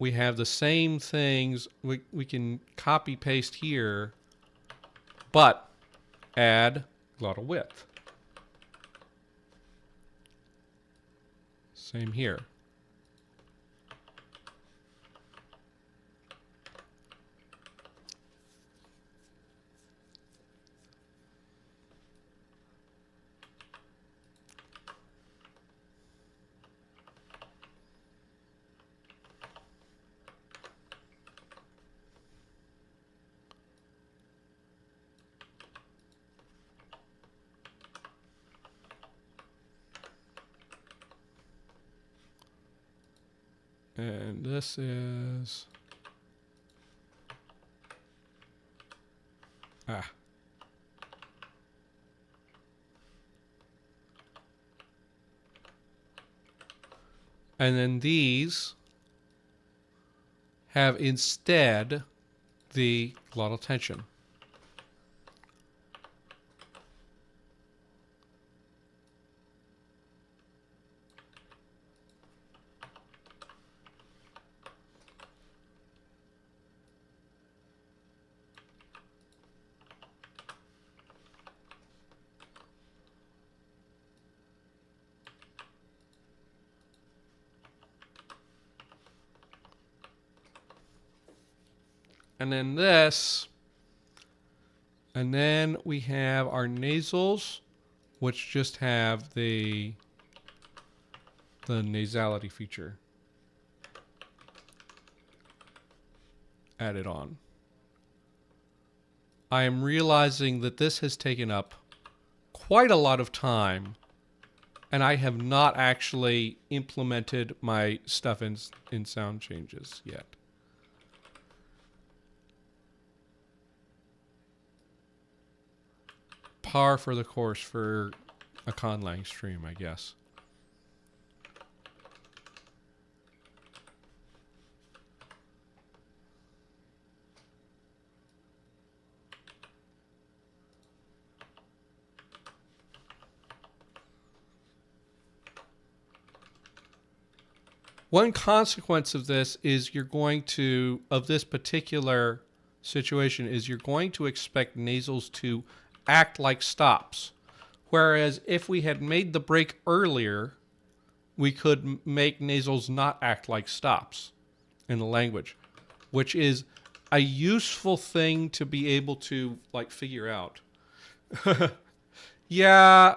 we have the same things. We can copy paste here, but add glottal width. Same here. And this is... Ah. And then these have instead the glottal tension. And then this, and then we have our nasals, which just have the nasality feature added on. I am realizing that this has taken up quite a lot of time, and I have not actually implemented my stuff in sound changes yet. Par for the course for a conlang stream, I guess. One consequence of this is of this particular situation is you're going to expect nasals to act like stops. Whereas if we had made the break earlier, we could make nasals not act like stops in the language, which is a useful thing to be able to like figure out. Yeah,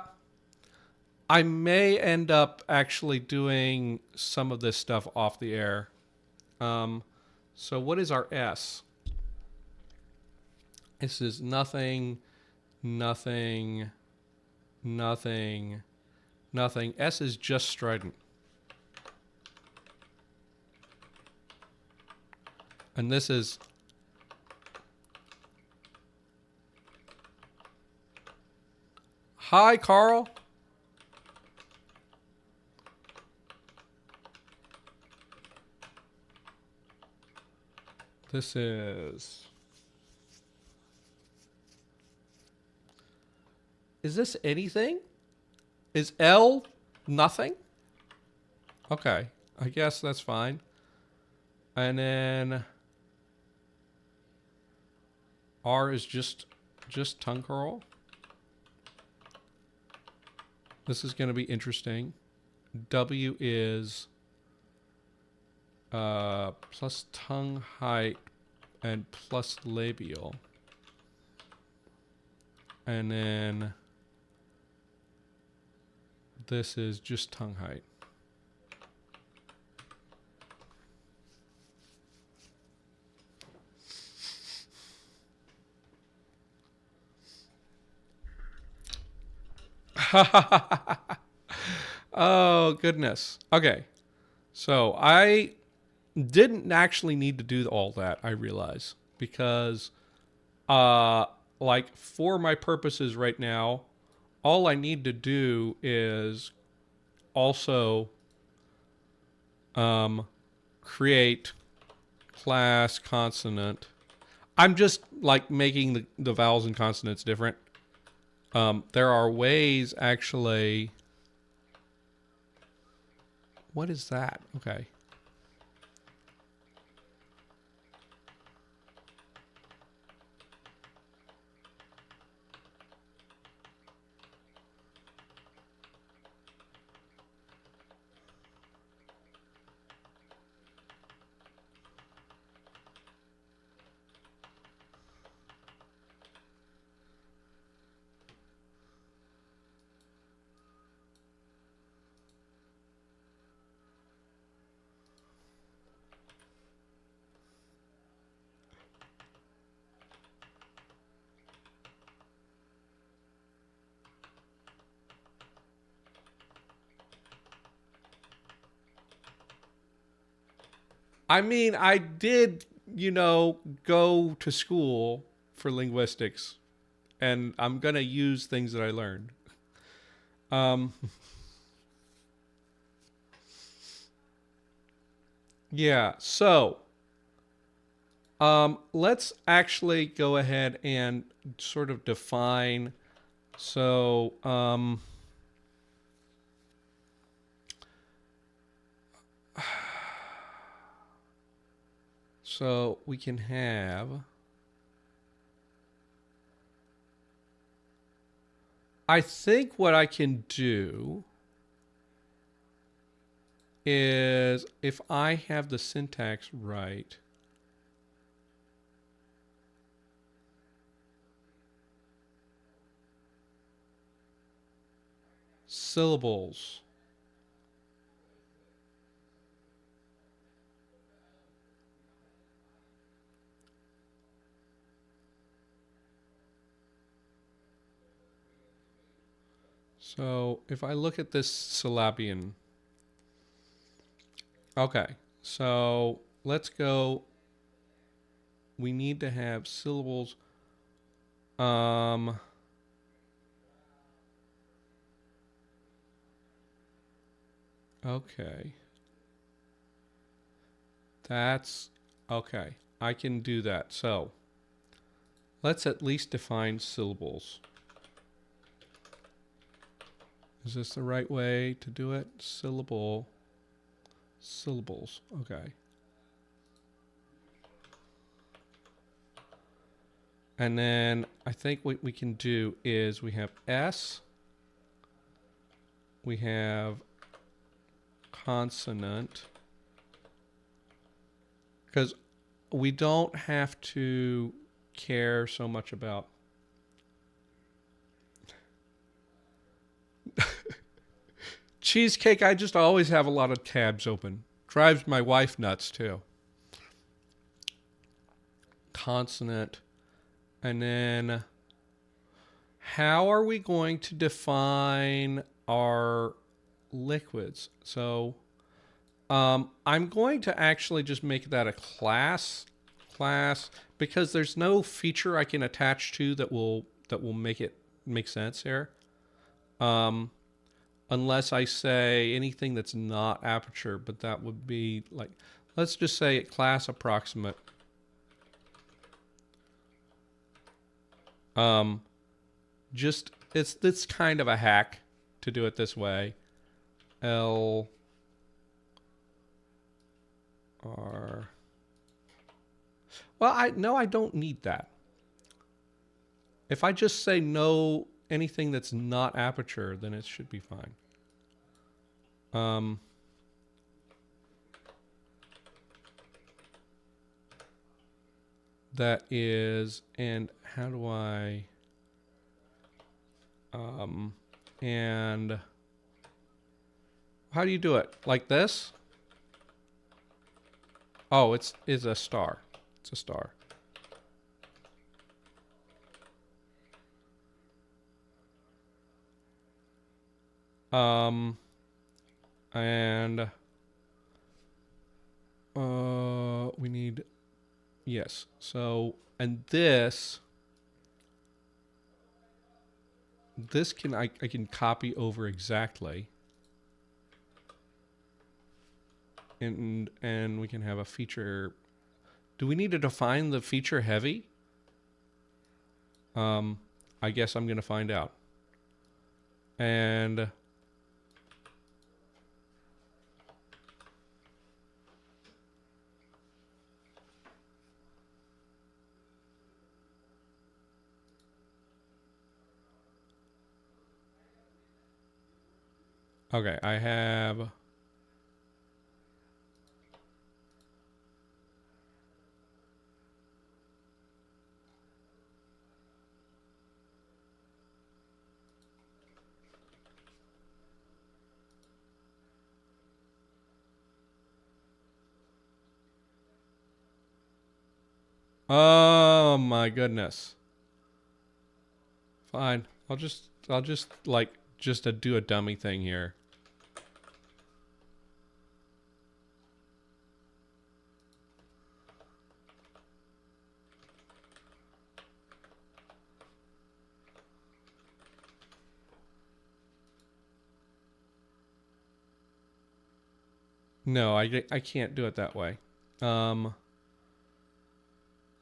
I may end up actually doing some of this stuff off the air. So what is our S? This is nothing, nothing, nothing, nothing. S is just strident. And this is... Hi, Carl. This is... Is this anything? Is L nothing? Okay, I guess that's fine. And then R is just tongue curl. This is going to be interesting. W is plus tongue height and plus labial. And then this is just tongue height. Oh, goodness. Okay. So I didn't actually need to do all that, I realize. Because, like, for my purposes right now, all I need to do is also create class consonant. I'm just, like, making the vowels and consonants different. There are ways, actually... What is that? Okay. I mean, I did, go to school for linguistics, and I'm going to use things that I learned. Um, yeah, so let's actually go ahead and sort of define. So, so we can have. I think what I can do is if I have the syntax right. Syllables. So if I look at this syllabian, okay, so let's go. We need to have syllables. Okay. That's okay. I can do that. So let's at least define syllables. Is this the right way to do it? Syllables. Okay. And then I think what we can do is we have S. We have consonant. Because we don't have to care so much about cheesecake. I just always have a lot of tabs open. Drives my wife nuts too. Consonant. And then how are we going to define our liquids? So I'm going to actually just make that a class because there's no feature I can attach to that will make it make sense here. Unless I say anything that's not aperture, but that would be like, let's just say class approximate. Just it's kind of a hack to do it this way. L R. Well, I don't need that. If I just say no anything that's not aperture, then it should be fine. That is, and how do I, and how do you do it? Like this? Oh, it's a star. It's a star. And we need, yes. So, and this can I can copy over exactly. And we can have a feature. Do we need to define the feature heavy? I guess I'm going to find out. And okay, I have oh my goodness. Fine. I'll just like do a dummy thing here. No, I can't do it that way.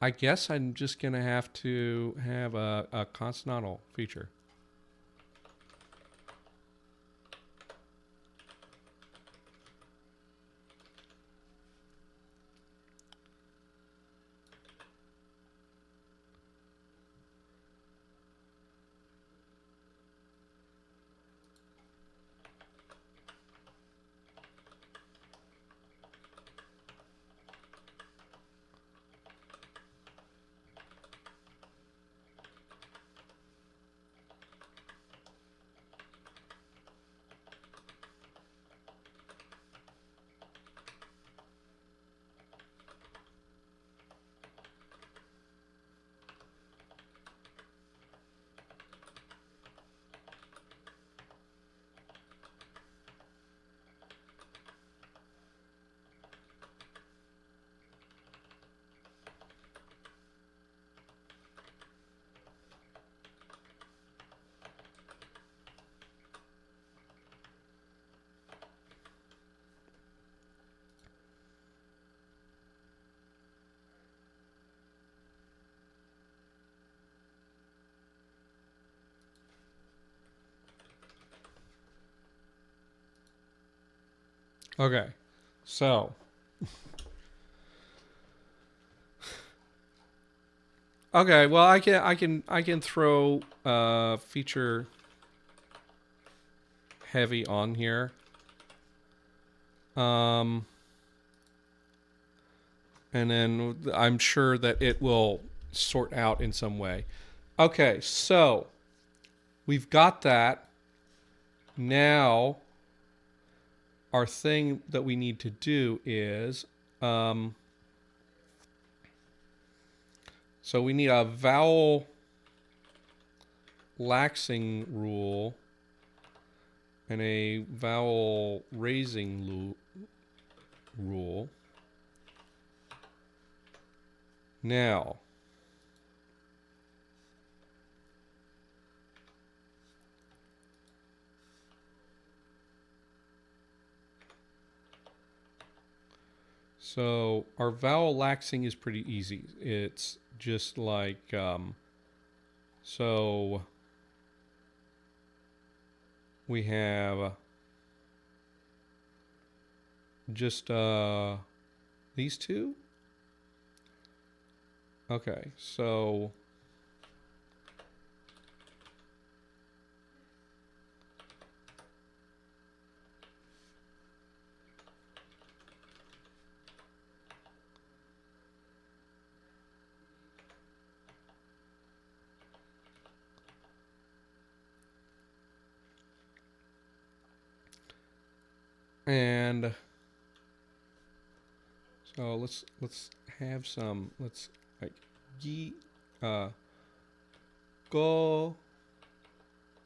I guess I'm just going to have to have a consonantal feature. Okay. So, okay, well I can throw feature heavy on here. Um and then I'm sure that it will sort out in some way. Okay, so we've got that. Now our thing that we need to do is so we need a vowel laxing rule and a vowel raising rule. Now, so our vowel laxing is pretty easy. It's just like, so we have just these two. Okay, so and so let's have some, let's like go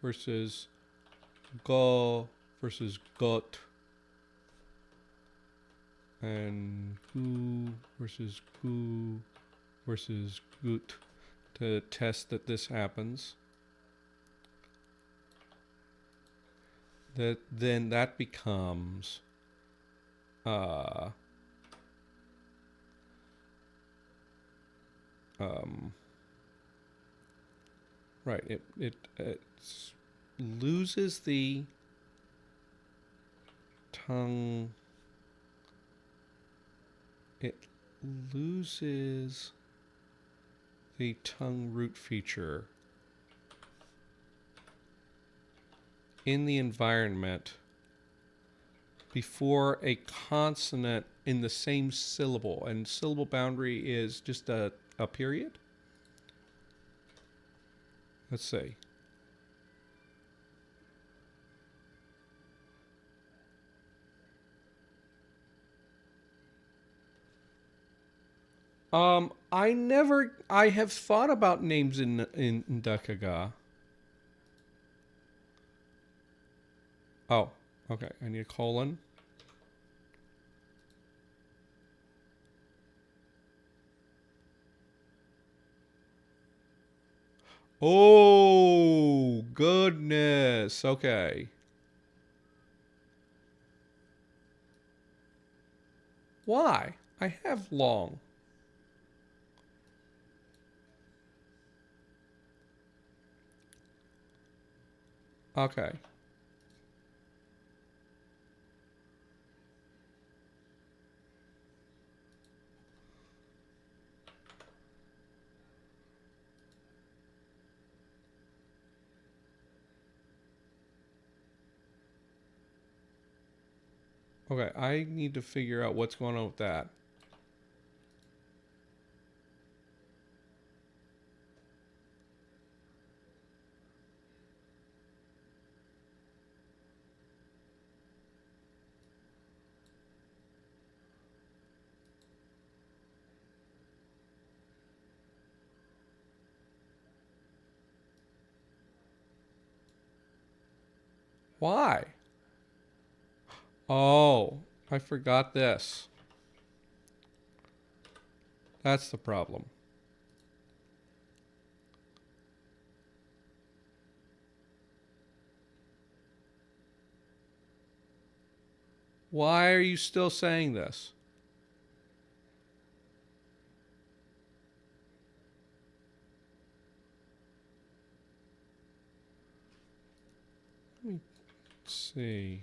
versus go versus got, and goo versus goo versus goot to test that this happens. Then that becomes right, it loses the tongue, it loses the tongue root feature in the environment before a consonant in the same syllable, and syllable boundary is just a period. Let's see. I have thought about names in Dakaga. Oh, okay. I need a colon. Oh, goodness. Okay. Why? I have long. Okay. Okay, I need to figure out what's going on with that. Why? Oh, I forgot this. That's the problem. Why are you still saying this? Let me see.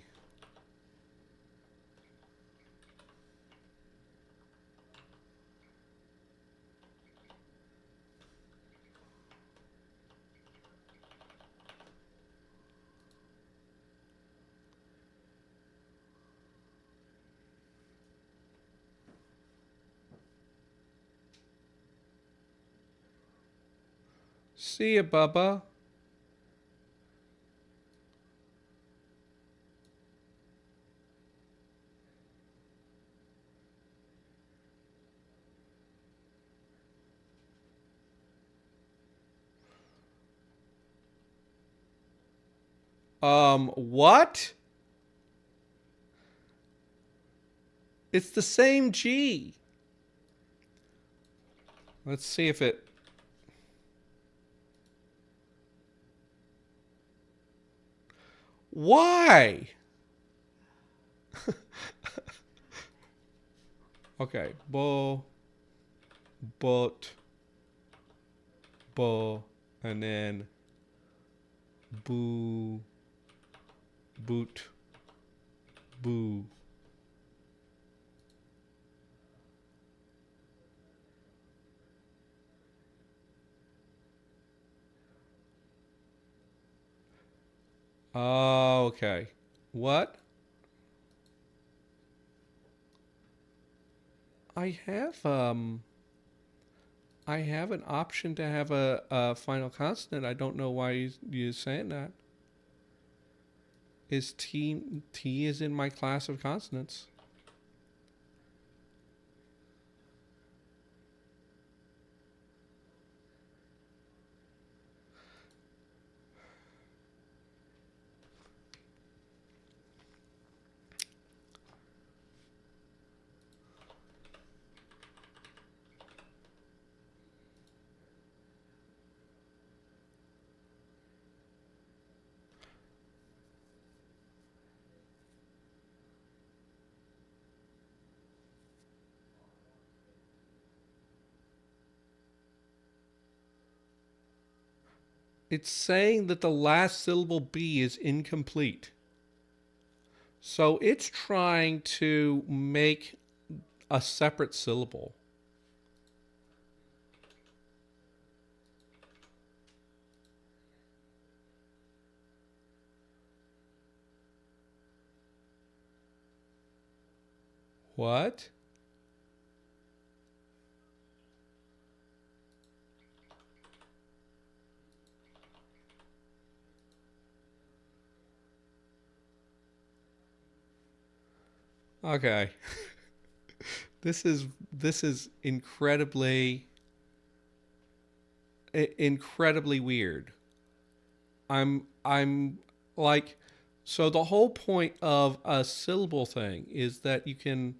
See ya, Bubba. What? It's the same G. Let's see if it... Why? Okay. Bo, but, bo, and then boo, boot, boo. Oh, okay. What? I have I have an option to have a final consonant. I don't know why you're saying that. Is T is in my class of consonants. It's saying that the last syllable B is incomplete. So it's trying to make a separate syllable. What? Okay. This is incredibly weird. I'm like, so the whole point of a syllable thing is that you can...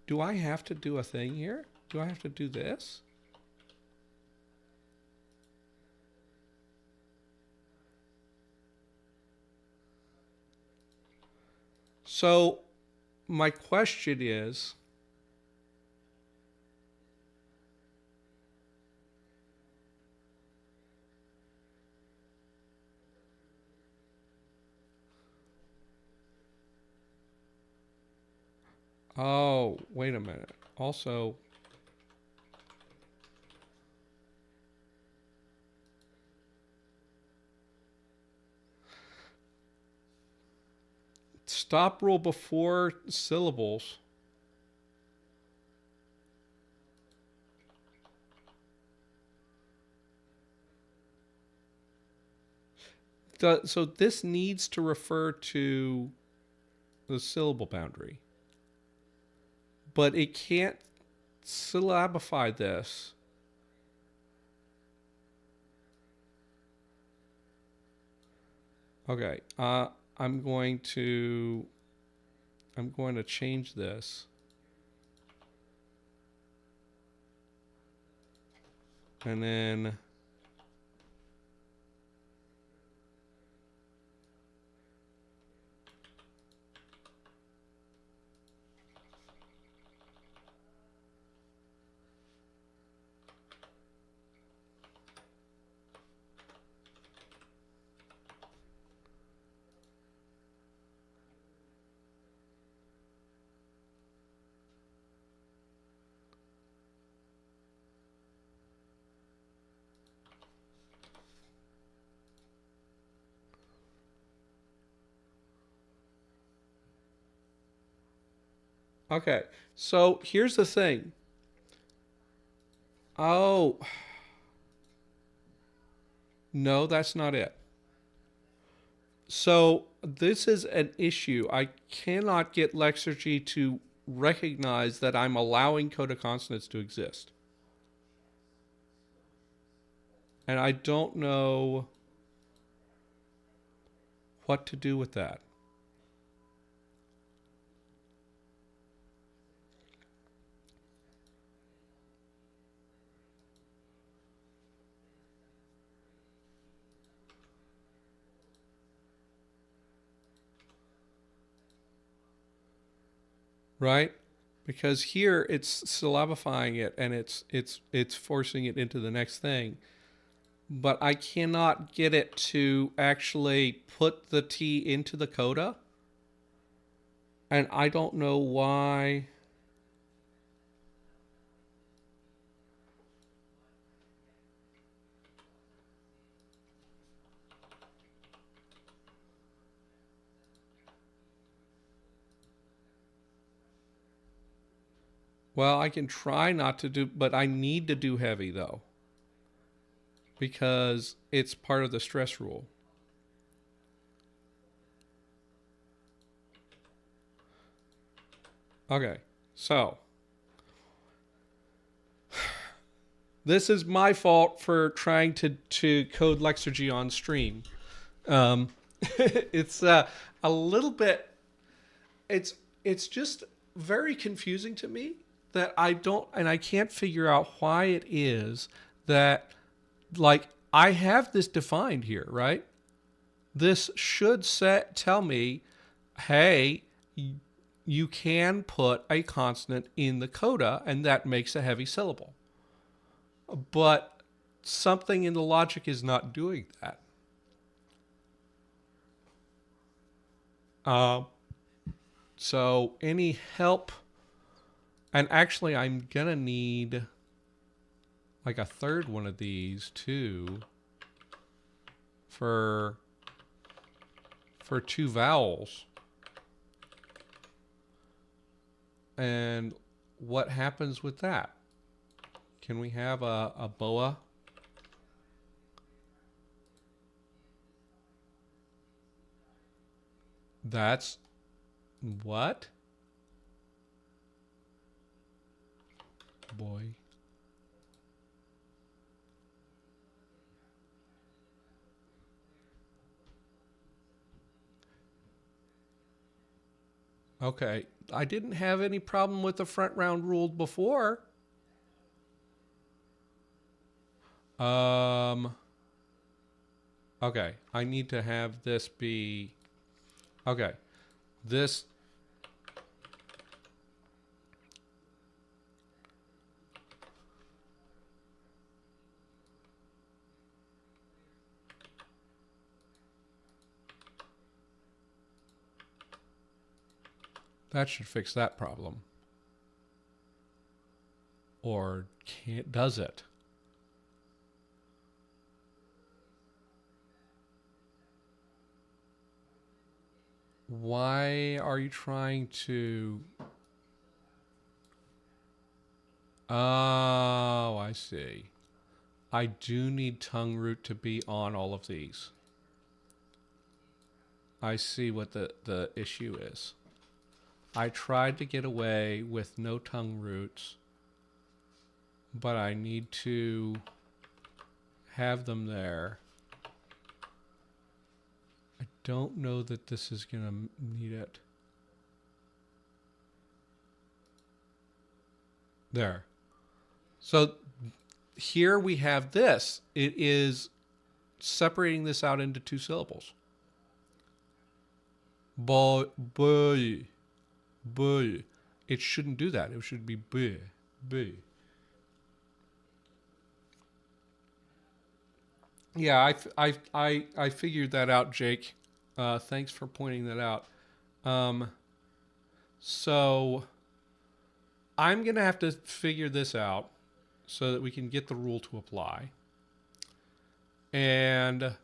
Do I have to do a thing here? Do I have to do this? So my question is, oh, wait a minute. Also, stop rule before syllables. So this needs to refer to the syllable boundary, but it can't syllabify this. Okay, I'm going to change this, and then okay. So here's the thing. Oh, no, that's not it. So this is an issue. I cannot get Lexergy to recognize that I'm allowing coda consonants to exist. And I don't know what to do with that. Right? Because here it's syllabifying it and it's forcing it into the next thing. But I cannot get it to actually put the T into the coda. And I don't know why. Well, I can try not to do, but I need to do heavy though. Because it's part of the stress rule. Okay, so this is my fault for trying to code Lexergy on stream. It's a little bit. It's just very confusing to me that I don't, and I can't figure out why it is that, like, I have this defined here, right? This should tell me, hey, you can put a consonant in the coda, and that makes a heavy syllable. But something in the logic is not doing that. So any help? And actually, I'm gonna need like a third one of these too for two vowels. And what happens with that? Can we have a boa? That's what? Boy. Okay. I didn't have any problem with the front round rule before. Okay. I need to have this be. Okay. This That should fix that problem. Or does it? Why are you trying to... Oh, I see. I do need tongue root to be on all of these. I see what the issue is. I tried to get away with no tongue roots, but I need to have them there. I don't know that this is going to need it. There. So here we have this. It is separating this out into two syllables. Boy. It shouldn't do that. It should be b. Yeah, I figured that out, Jake. Thanks for pointing that out. So I'm going to have to figure this out so that we can get the rule to apply. And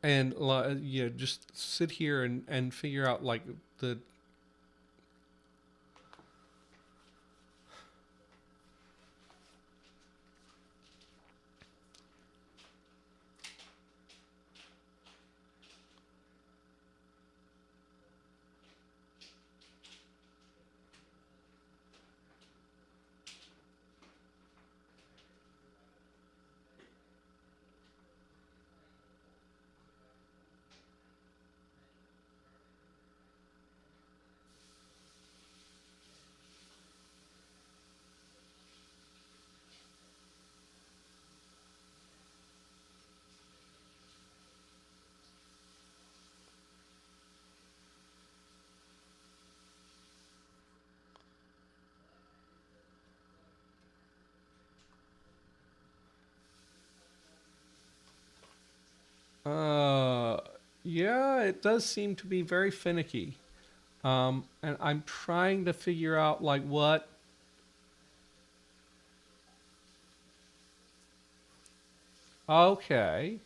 yeah, just sit here and figure out like the... Yeah, it does seem to be very finicky. And I'm trying to figure out like what... Okay.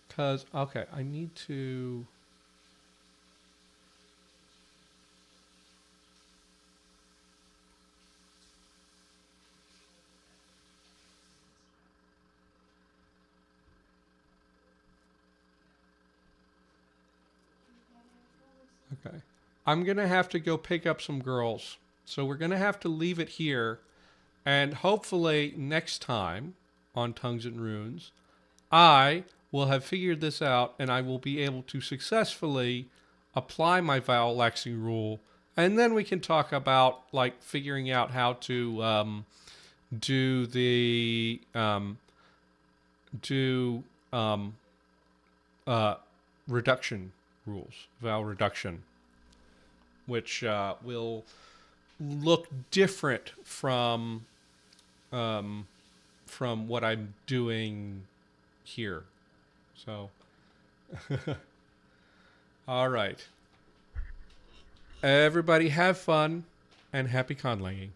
Because, okay, I need to... Okay. I'm going to have to go pick up some girls. So we're going to have to leave it here. And hopefully next time on Tongues and Runes, I will have figured this out and I will be able to successfully apply my vowel lexing rule. And then we can talk about like figuring out how to do the reduction rules, vowel reduction, which will look different from what I'm doing here. So, all right. Everybody have fun and happy conlanging.